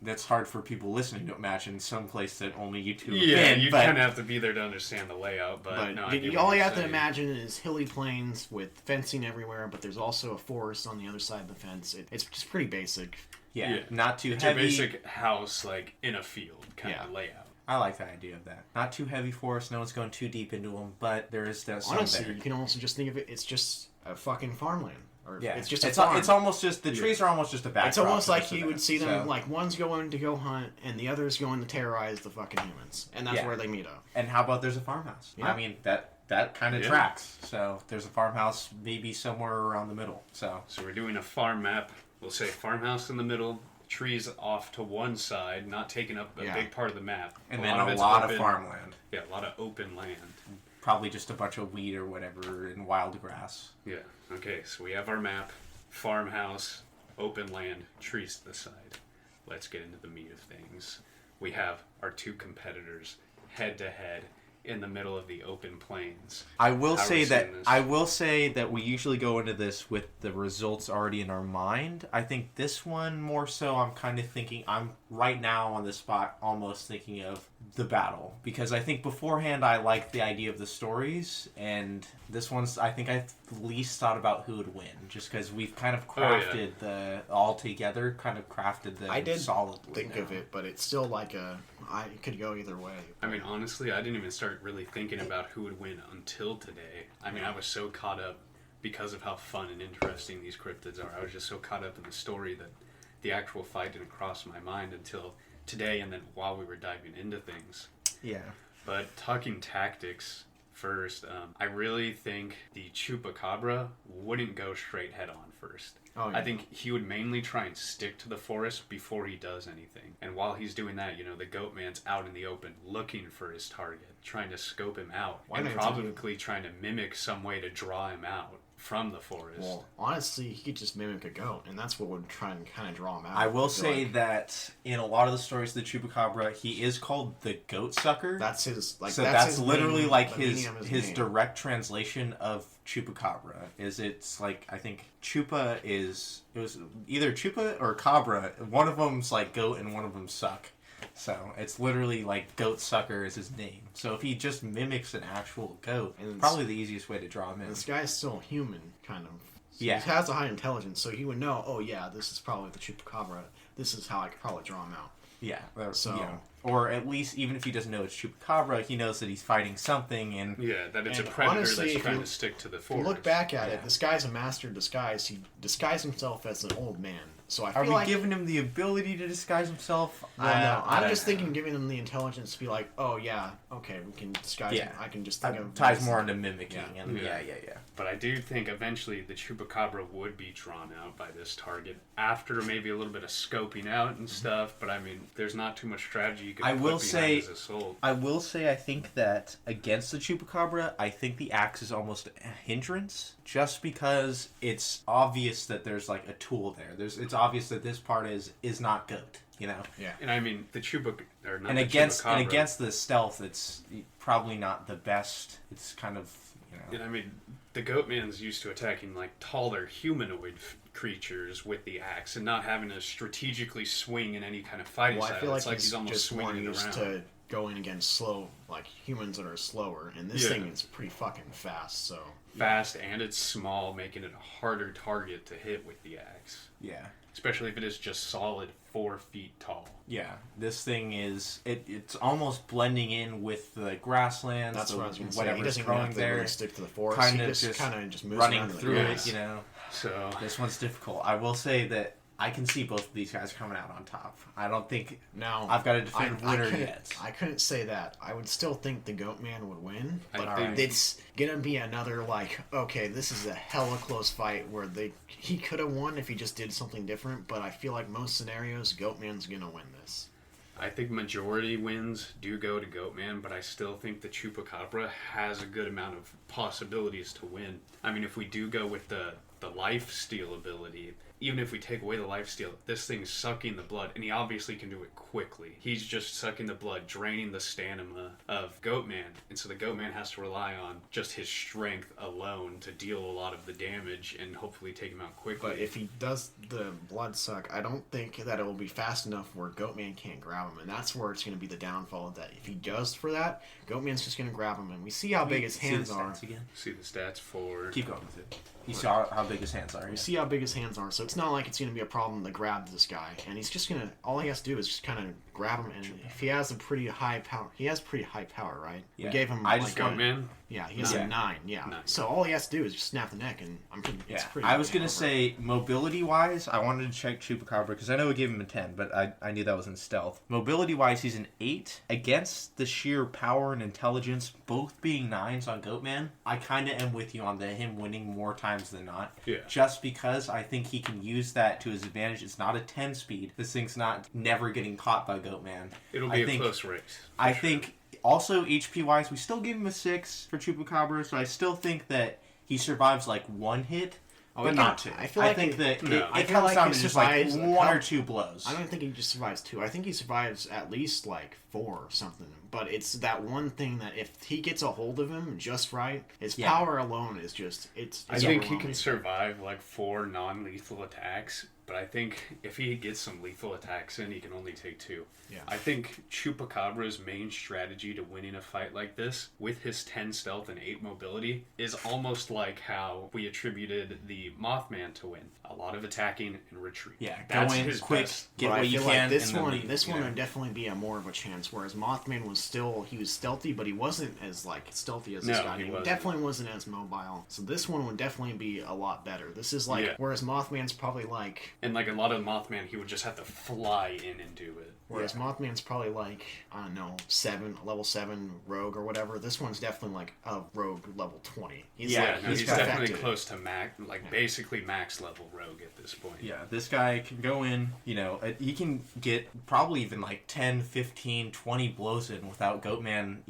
That's hard for people listening to imagine someplace that only you two can. You kind of have to be there to understand the layout. But no, all you have to imagine is hilly plains with fencing everywhere, but there's also a forest on the other side of the fence. It's just pretty basic. Yeah, not too it's heavy. It's a basic house in a field kind of layout. I like the idea of that. Not too heavy forest. No one's going too deep into them, but there is that. Honestly, you can also just think of it. It's just a fucking farmland. It's just it's almost just the trees are almost just a backdrop. It's almost like you would see them one's going to go hunt and the other's going to terrorize the fucking humans, and that's where they meet up. And how about there's a farmhouse? Yeah. I mean that kind of tracks. So there's a farmhouse maybe somewhere around the middle. So we're doing a farm map. We'll say farmhouse in the middle, trees off to one side, not taking up a big part of the map. And then a lot open, of farmland. Yeah, a lot of open land. Probably just a bunch of wheat or whatever and wild grass. Yeah, okay, so we have our map, farmhouse, open land, trees to the side. Let's get into the meat of things. We have our two competitors head to head in the middle of the open plains. I will say that we usually go into this with the results already in our mind. I think this one more so I'm right now on the spot almost thinking of the battle, because I think beforehand I liked the idea of the stories, and this one's I think I least thought about who would win, just because we've kind of crafted the I did solid think of it, but it's still like it could go either way. I mean, honestly, I didn't even start really thinking about who would win until today. I mean, I was so caught up because of how fun and interesting these cryptids are. I was just so caught up in the story that the actual fight didn't cross my mind until today, and then while we were diving into things. Yeah. But talking tactics first, I really think the Chupacabra wouldn't go straight head on first. Oh, yeah. I think he would mainly try and stick to the forest before he does anything. And while he's doing that, the Goatman's out in the open looking for his target, trying to scope him out, and probably trying to mimic some way to draw him out from the forest. Well, honestly, he could just mimic a goat, and that's what would try and kind of draw him out. I will say that in a lot of the stories of the Chupacabra, he is called the goat sucker. That's his that's literally name, like his name. direct translation of Chupacabra. It's like, I think Chupa it was either Chupa or Cabra. One of them's like goat and one of them suck. So it's literally like goat sucker is his name. So if he just mimics an actual goat, probably the easiest way to draw him in. This guy's still human, kind of. So yeah. He has a high intelligence, so he would know, oh yeah, this is probably the Chupacabra. This is how I could probably draw him out. Yeah. So, or at least, even if he doesn't know it's Chupacabra, he knows that he's fighting something, and that it's a predator honestly, that's trying to stick to the forest. If you look back at it, this guy's a master disguise. He disguised himself as an old man. So I feel Are we giving him the ability to disguise himself? No. I'm just thinking giving him the intelligence to be like, oh yeah, okay, we can disguise him. I can just think of ties more into mimicking. Yeah. But I do think eventually the Chupacabra would be drawn out by this target after maybe a little bit of scoping out and stuff. But I mean, there's not too much strategy you can put behind his assault. I will say I think that against the Chupacabra, I think the axe is almost a hindrance, just because it's obvious that there's like a tool there. It's obvious that this part is not goat. Yeah. And I mean, the Chupacabra... And against the stealth, it's probably not the best. It's kind of, And I mean, the Goatman's used to attacking like taller humanoid creatures with the axe and not having to strategically swing in any kind of fighting style. I feel like it's like he's almost just more swinging it used around. to going against slow, like humans that are slower, and this thing is pretty fucking fast. So fast, and it's small, making it a harder target to hit with the axe. Yeah. Especially if it is just solid 4 feet tall. Yeah, this thing is it's almost blending in with the grasslands. That's what I was going to say. He whatever's doesn't growing have to there. really stick to the forest. Kind he of just moves running around through it, So this one's difficult. I will say that I can see both of these guys coming out on top. I don't think I've got a definitive winner yet. I couldn't say that. I would still think the Goatman would win, but think it's gonna be another okay, this is a hella close fight where he could have won if he just did something different. But I feel like most scenarios, Goatman's gonna win this. I think majority wins do go to Goatman, but I still think the Chupacabra has a good amount of possibilities to win. I mean, if we do go with the lifesteal ability, even if we take away the lifesteal, this thing's sucking the blood, and he obviously can do it quickly. He's just sucking the blood, draining the stamina of Goatman, and so the Goatman has to rely on just his strength alone to deal a lot of the damage and hopefully take him out quickly. But if he does the blood suck, I don't think that it will be fast enough where Goatman can't grab him, and that's where it's going to be the downfall of that. If he goes for that, Goatman's just going to grab him, and we see how big his hands are. See the stats for... Keep going with it. You saw how big his hands are. We see how big his hands are, so it's not like it's going to be a problem to grab this guy. And he's just going to... All he has to do is just kind of grab him, and if he has a pretty high power... He has pretty high power, right? Yeah. We gave him... Goatman? Yeah, he has a 9, yeah. 9. So all he has to do is just snap the neck, and it's pretty... I was going to say, mobility-wise, I wanted to check Chupacabra, because I know we gave him a 10, but I knew that was in stealth. Mobility-wise, he's an 8. Against the sheer power and intelligence, both being 9s on Goatman, I kind of am with you on him winning more times than not. Yeah. Just because I think he can can use that to his advantage. It's not a 10 speed. This thing's not never getting caught by Goatman. It'll be a close race. I think also HP wise, we still give him a 6 for Chupacabra, so I still think that he survives like one hit. But not two. I feel like think that it feel comes like down he to just like survives one or two blows. I don't think he just survives 2. I think he survives at least like 4 or something. But it's that one thing that if he gets a hold of him just right, his power alone is just it's I think he can survive like 4 non-lethal attacks, but I think if he gets some lethal attacks in, he can only take 2. Yeah. I think Chupacabra's main strategy to winning a fight like this, with his 10 stealth and 8 mobility, is almost like how we attributed the Mothman to win. A lot of attacking and retreat. Yeah, that's go in his quick, best. get but what I you feel can. like this and then one, leave. this one would definitely be a more of a chance. Whereas Mothman was stealthy, but he wasn't as like stealthy as this guy. he wasn't. Definitely wasn't as mobile. So this one would definitely be a lot better. This is like whereas Mothman's probably like And like a lot of Mothman, he would just have to fly in and do it. Whereas Mothman's probably like, I don't know, level 7 rogue or whatever. This one's definitely like a rogue level 20. He's definitely close to basically max level rogue at this point. Yeah, this guy can go in, he can get probably even like 10, 15, 20 blows in without Goatman,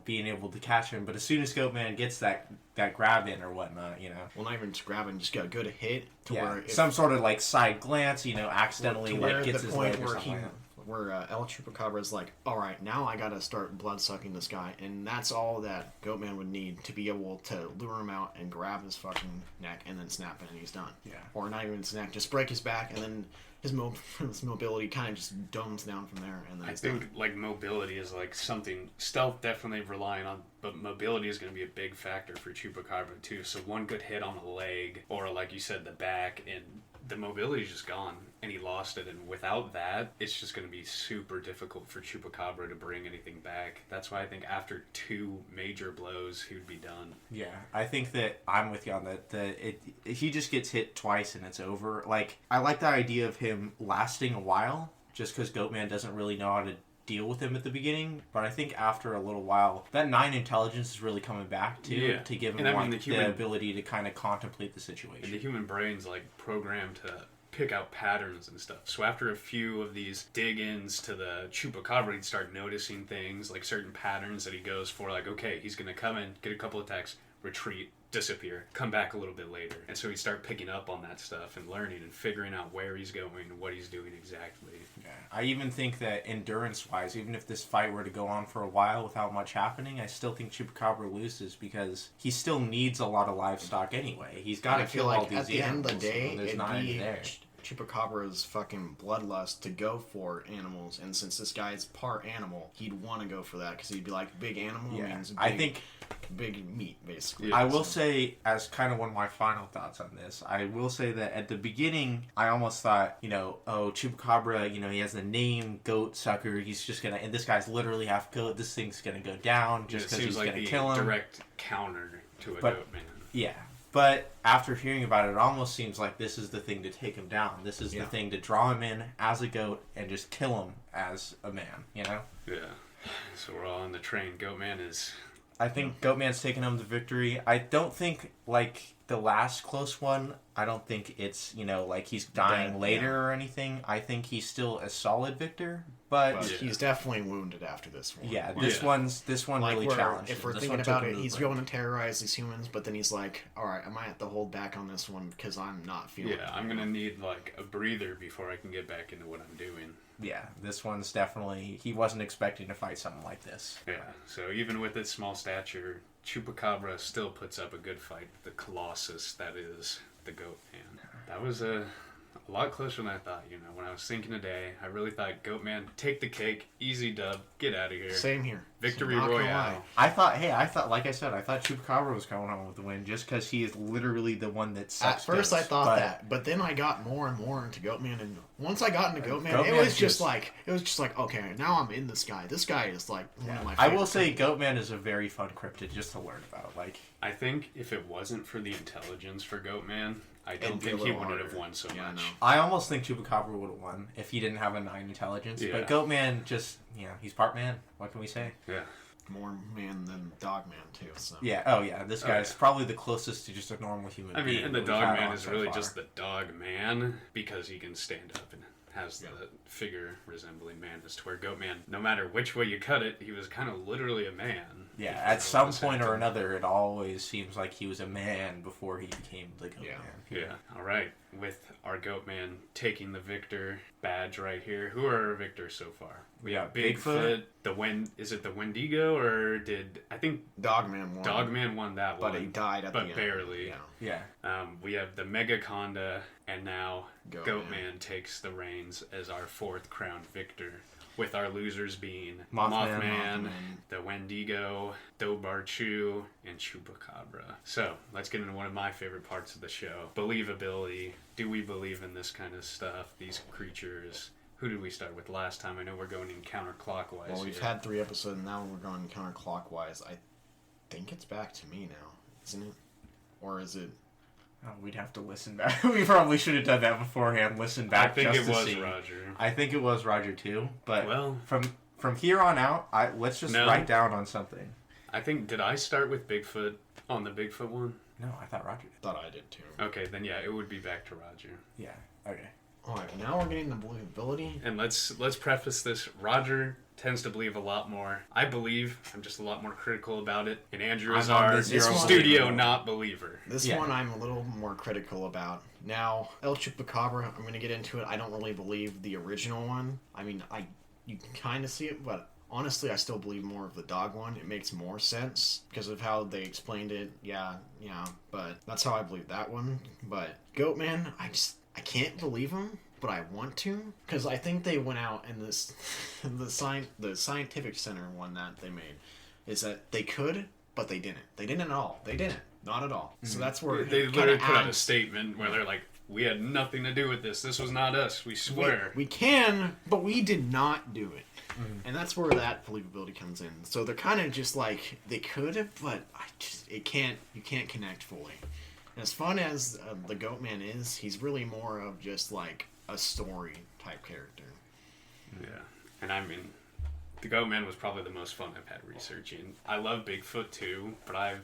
being able to catch him. But as soon as Goatman gets that grab in or whatnot, Well, not even just grabbing, just got a good hit to where... some sort of like side glance, accidentally gets his leg or something like that. Where El Chupacabra is like, all right, now I gotta start blood sucking this guy, and that's all that Goatman would need to be able to lure him out and grab his fucking neck and then snap it, and he's done. Yeah. Or not even his neck, just break his back, and then his mobility kind of just dumbs down from there, and then I think like mobility is like something stealth definitely relying on, but mobility is going to be a big factor for Chupacabra too. So one good hit on the leg, or like you said, the back, and the mobility is just gone, and he lost it. And without that, it's just going to be super difficult for Chupacabra to bring anything back. That's why I think after 2 major blows, he would be done. Yeah, I think that I'm with you on that. He just gets hit twice and it's over. Like, I like the idea of him lasting a while, just because Goatman doesn't really know how to deal with him at the beginning, but I think after a little while, that 9 intelligence is really coming back to give him the ability to kind of contemplate the situation. And the human brain's like programmed to pick out patterns and stuff. So after a few of these dig-ins to the Chupacabra, he'd start noticing things, like certain patterns that he goes for, like, okay, he's going to come in, get a couple attacks, retreat, disappear, come back a little bit later. And so he'd start picking up on that stuff and learning and figuring out where he's going and what he's doing exactly. Yeah. I even think that endurance-wise, even if this fight were to go on for a while without much happening, I still think Chupacabra loses because he still needs a lot of livestock anyway. He's got to kill all these at the animals. End of the day, there's not any there. Chupacabra's fucking bloodlust to go for animals, and since this guy's part animal, he'd want to go for that because he'd be like, big animal means big, I think big meat, basically. I will say, as kind of one of my final thoughts on this, I will say that at the beginning, I almost thought, Chupacabra, he has the name Goat Sucker, he's just gonna, and this guy's literally half goat, this thing's gonna go down just because he's gonna kill him. Direct counter to a Goatman. Yeah. But after hearing about it, it almost seems like this is the thing to take him down. This is the thing to draw him in as a goat and just kill him as a man, Yeah. So we're all on the train. Goatman is... I think Goatman's taking home the victory. I don't think, like, the last close one, I don't think it's, like he's dying later or anything. I think he's still a solid victor, but he's definitely wounded after this one. Yeah, this one like really challenged him. If we're thinking about it, he's going to terrorize these humans, but then he's like, all right, I might have to hold back on this one because I'm not feeling it. Yeah, I'm going to need, like, a breather before I can get back into what I'm doing. Yeah, this one's definitely... He wasn't expecting to fight something like this. Yeah, so even with its small stature, Chupacabra still puts up a good fight. The Colossus that is the Goatman. That was a lot closer than I thought, When I was thinking today, I really thought Goatman, take the cake, easy dub, get out of here. Same here. Victory Royale. I thought, like I said, I thought Chupacabra was going home with the win just because he is literally the one that sucks. At first I thought that, but then I got more and more into Goatman, and once I got into Goatman, it was just like, okay, now I'm in this guy. This guy is like one of my favorites. I will say Goatman is a very fun cryptid just to learn about. Like, I think if it wasn't for the intelligence for Goatman, I don't think he wouldn't have won so much. I almost think Chupacabra would have won if he didn't have a 9 intelligence. Yeah. But Goatman just, he's part man. What can we say? Yeah. more man than dog man too. So Yeah. Oh yeah. This guy's probably the closest to just a normal human being. And the we've dog had man on is so really far. just the dog man because he can stand up and has the figure resembling man. As to where Goatman, no matter which way you cut it, he was kind of literally a man. Yeah, at some point or another, it always seems like he was a man before he became the Goatman. Yeah. All right. With our Goatman taking the victor badge right here. Who are our victors so far? We have Bigfoot. Is it the Wendigo or I think Dogman won. Dogman won that one. But he died at the end. But barely. Yeah. We have the Megaconda, and now Goatman. Goatman takes the reins as our fourth crowned victor. With our losers being Mothman, the Wendigo, Dobarchu, and Chupacabra. So, let's get into one of my favorite parts of the show. Believability. Do we believe in this kind of stuff? These creatures? Who did we start with last time? I know we're going in counterclockwise. Well, we've had 3 episodes, and now we're going counterclockwise. I think it's back to me now, isn't it? Or is it... Oh, we'd have to listen back. We probably should have done that beforehand. Listen back. I think just it to was see. Roger. I think it was Roger too. But well, from here on out, let's just write down on something. I think did I start with Bigfoot on the Bigfoot one? No, I thought Roger did. Thought I did too. Okay, then yeah, it would be back to Roger. Yeah. Okay. All right, now we're getting the believability. And let's preface this. Roger tends to believe a lot more. I believe. I'm just a lot more critical about it. And Andrew is our studio not believer. This one I'm a little more critical about. Now, El Chupacabra, I'm going to get into it. I don't really believe the original one. I mean, you can kind of see it, but honestly, I still believe more of the dog one. It makes more sense because of how they explained it. Yeah, but that's how I believe that one. But Goatman, I can't believe him, but I want to because I think they went out and the scientific center one that they made is that they could, but they didn't. They didn't at all. They didn't. Not at all. So that's where they literally put out a statement where they're like, "We had nothing to do with this. This was not us. We swear." We can, but we did not do it. And that's where that believability comes in. So they're kind of just like they could have, but you can't connect fully. And as fun as the Goatman is, he's really more of just like a story type character. Yeah, and I mean, the Goatman was probably the most fun I've had researching. I love Bigfoot too, but I've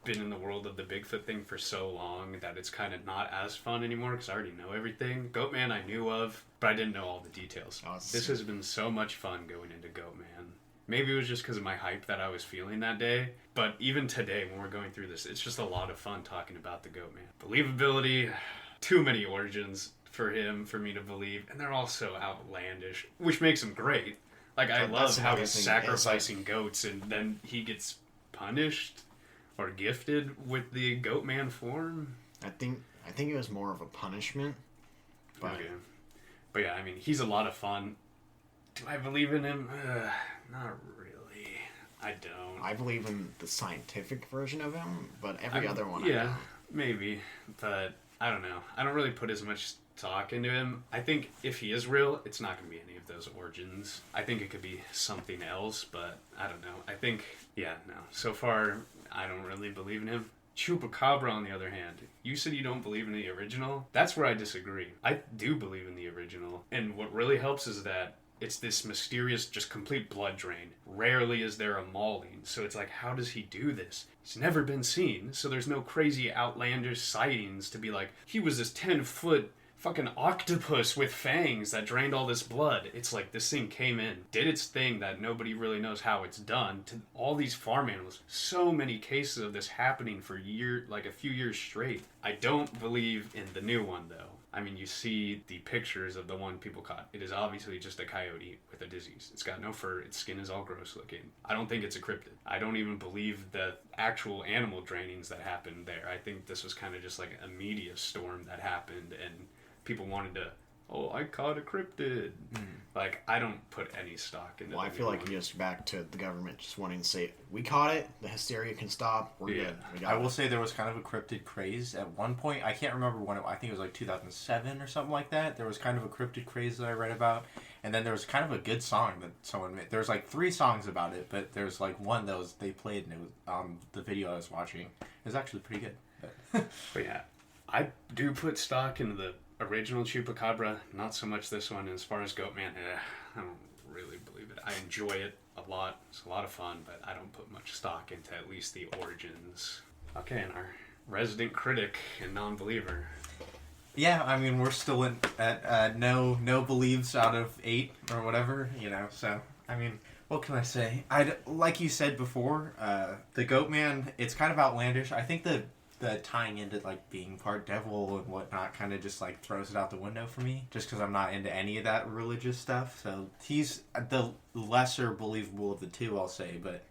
been in the world of the Bigfoot thing for so long that it's kind of not as fun anymore because I already know everything. Goatman I knew of, but I didn't know all the details. This has been so much fun going into Goatman. Maybe it was just because of my hype that I was feeling that day, but even today when we're going through this, it's just a lot of fun talking about the Goatman. Believability, too many origins for him for me to believe, and they're all so outlandish, which makes him great. Like, I love how he's sacrificing goats and then he gets punished or gifted with the Goatman form. I think it was more of a punishment. But... Okay. But yeah, I mean, he's a lot of fun. Do I believe in him? Not really. I don't. I believe in the scientific version of him, but every other one I don't. Maybe. But I don't know. I don't really put as much stock into him. I think if he is real, it's not going to be any of those origins. I think it could be something else, but I don't know. I think, no. So far, I don't really believe in him. Chupacabra, on the other hand, you said you don't believe in the original. That's where I disagree. I do believe in the original. And what really helps is that it's this mysterious, just complete blood drain. Rarely is there a mauling. So it's like, how does he do this? He's never been seen. So there's no crazy outlandish sightings to be like, he was this 10-foot fucking octopus with fangs that drained all this blood. It's like this thing came in, did its thing that nobody really knows how it's done to all these farm animals. So many cases of this happening for a few years straight. I don't believe in the new one though. I mean, you see the pictures of the one people caught. It is obviously just a coyote with a disease. It's got no fur. Its skin is all gross looking. I don't think it's a cryptid. I don't even believe the actual animal drainings that happened there. I think this was kind of just like a media storm that happened and people wanted to, I caught a cryptid. Like, I don't put any stock into I feel like you're just back to the government just wanting to say, we caught it, the hysteria can stop, we're good. I will say there was kind of a cryptid craze at one point. I can't remember when I think it was like 2007 or something like that. There was kind of a cryptid craze that I read about. And then there was kind of a good song that someone made. There's like 3 songs about it, but there's like one that they played and it was the video I was watching. It was actually pretty good. But yeah, I do put stock into the original Chupacabra, not so much this one. As far as Goatman, I don't really believe it. I enjoy it a a lot. It's a lot of fun, but I don't put much stock into at least the origins. Okay, and our resident critic and non-believer. Yeah, I mean, we're still at no believes out of 8 or whatever, so, I mean, what can I say? Like you said before, the Goatman, it's kind of outlandish. I think the tying into, like, being part devil and whatnot kind of just, like, throws it out the window for me, just because I'm not into any of that religious stuff, so he's the lesser believable of the two, I'll say, but,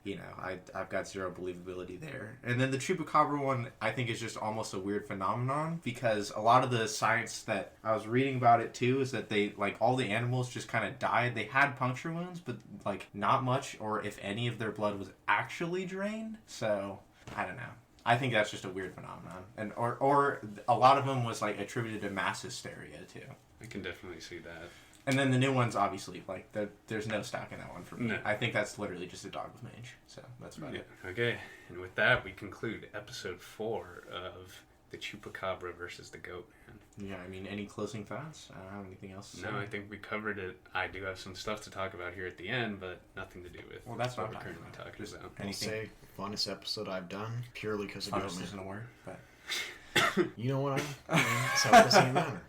I've got zero believability there. And then the Chupacabra one, I think, is just almost a weird phenomenon, because a lot of the science that I was reading about it, too, is that they, like, all the animals just kind of died. They had puncture wounds, but, like, not much, or if any of their blood was actually drained, so, I don't know. I think that's just a weird phenomenon, and or a lot of them was, like, attributed to mass hysteria, too. I can definitely see that. And then the new ones, obviously, like, there's no stock in that one for me. No. I think that's literally just a dog with mange. So that's about it. Okay, and with that, we conclude episode 4 of the Chupacabra versus the Goatman. Yeah, I mean, any closing thoughts? I don't have anything else to say. No, I think we covered it. I do have some stuff to talk about here at the end, but nothing to do with Well, that's what what we're I'm currently talking talking about. about. I'll say, funnest episode I've done, purely because of Funnest Goatman. isn't a word, but... You know what I mean? So it doesn't even matter.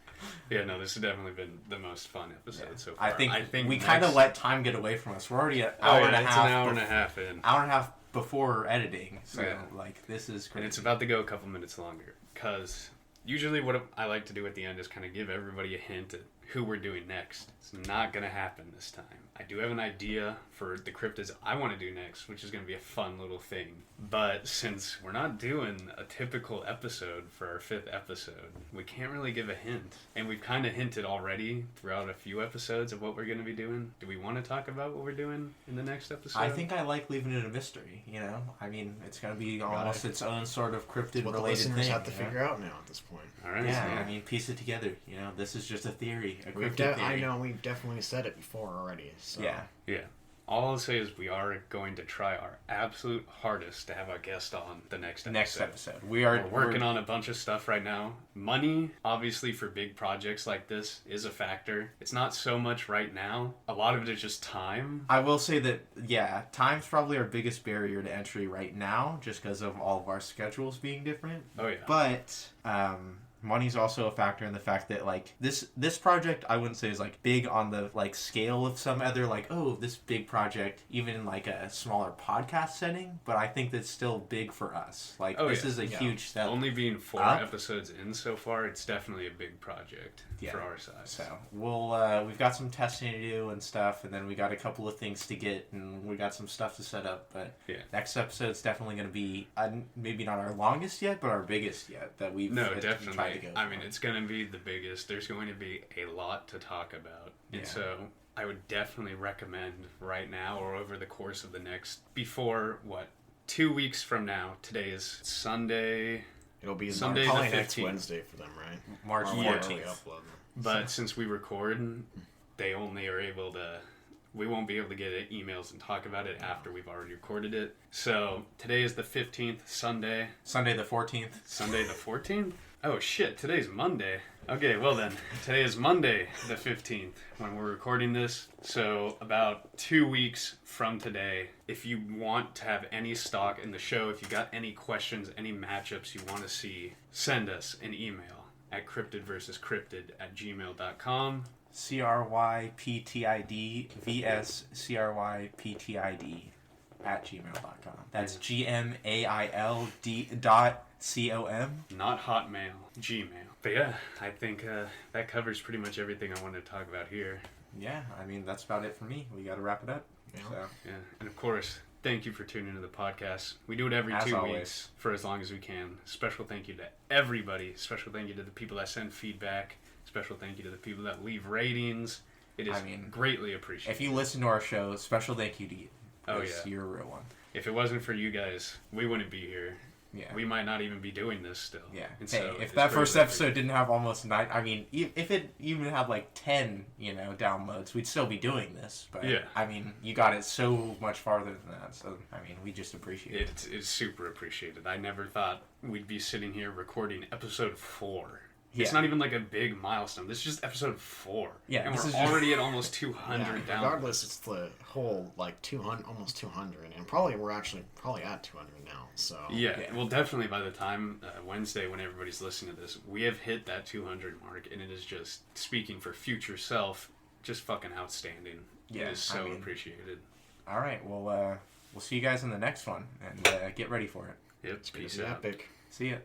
Yeah, no, this has definitely been the most fun episode so far. I think we next... kind of let time get away from us. We're already an hour and a half. It's an hour and a half in. Hour and a half before editing. So, Yeah. like, this is crazy. And it's about to go a couple minutes longer. Because usually what I like to do at the end is kind of give everybody a hint at who we're doing next. It's not going to happen this time. I do have an idea for the cryptids I want to do next, which is going to be a fun little thing. But since we're not doing a typical episode for our 5th episode, we can't really give a hint. And we've kind of hinted already throughout a few episodes of what we're going to be doing. Do we want to talk about what we're doing in the next episode? I think I like leaving it a mystery, I mean, it's going to be almost its own sort of cryptid-related What the listeners thing. have to figure out now at this point. All right. Yeah, so I mean, piece it together. This is just a theory, a We've cryptid theory. I know we've definitely said it before already. So. Yeah. Yeah. All I'll say is we are going to try our absolute hardest to have our guest on the next episode. Next episode. We're working on a bunch of stuff right now. Money, obviously, for big projects like this is a factor. It's not so much right now. A lot of it is just time. I will say that, yeah, time's probably our biggest barrier to entry right now, just because of all of our schedules being different. Oh, yeah. But, money's also a factor in the fact that, like, this project, I wouldn't say is, like, big on the, like, scale of some other, like, oh, this big project, even in, like, a smaller podcast setting, but I think that's still big for us. Like, this is a huge step. Only being 4 episodes in so far, it's definitely a big project for our size. So, we've got some testing to do and stuff, and then we got a couple of things to get, and we got some stuff to set up, but next episode's definitely going to be, maybe not our longest yet, but our biggest yet, that we've definitely. tried to go I for. mean, it's going to be the biggest. There's going to be a lot to talk about. And so I would definitely recommend right now or over the course of the next, before, 2 weeks from now. Today is Sunday. It'll be Sunday probably the next 15th. Wednesday for them, right? March Or 14th. whenever we upload them. But since we record, they only are able to... We won't be able to get emails and talk about it after we've already recorded it. So today is the 15th, Sunday. Sunday the 14th. Sunday the 14th? Oh shit, today's Monday. Okay, well then, today is Monday the 15th when we're recording this. So about 2 weeks from today, if you want to have any stock in the show, if you got any questions, any matchups you want to see, send us an email at cryptidversuscryptid@gmail.com. CRYPTID@gmail.com. That's GMAILD.com. Not Hotmail, Gmail. But yeah, I think that covers pretty much everything I wanted to talk about here. Yeah, I mean, that's about it for me. We got to wrap it up. Yeah. So. Yeah, and of course, thank you for tuning into the podcast. We do it every As 2 always. weeks for as long as we can. Special thank you to everybody. Special thank you to the people that send feedback. Special thank you to the people that leave ratings. It is greatly appreciated. If you listen to our show, special thank you to you. Oh, yeah. You're a real one. If it wasn't for you guys, we wouldn't be here. Yeah. We might not even be doing this still. Yeah. And Hey, so if it's that first greatly episode didn't have almost 9, I mean, if it even had like 10, downloads, we'd still be doing this. But, Yeah. I mean, you got it so much farther than that. So, I mean, we just appreciate it. It's super appreciated. I never thought we'd be sitting here recording episode 4 It's not even like a big milestone. This is just episode 4. Yeah, and this we're is just- already at almost 200 down. Regardless, it's the whole like 200, almost 200, and we're actually at 200 now. So Yeah, well, definitely by the time Wednesday, when everybody's listening to this, we have hit that 200 mark, and it is just, speaking for future self, just fucking outstanding. Yeah, it is so appreciated. All right, well, we'll see you guys in the next one, and get ready for it. Yep, it's peace gonna be out. epic. See ya.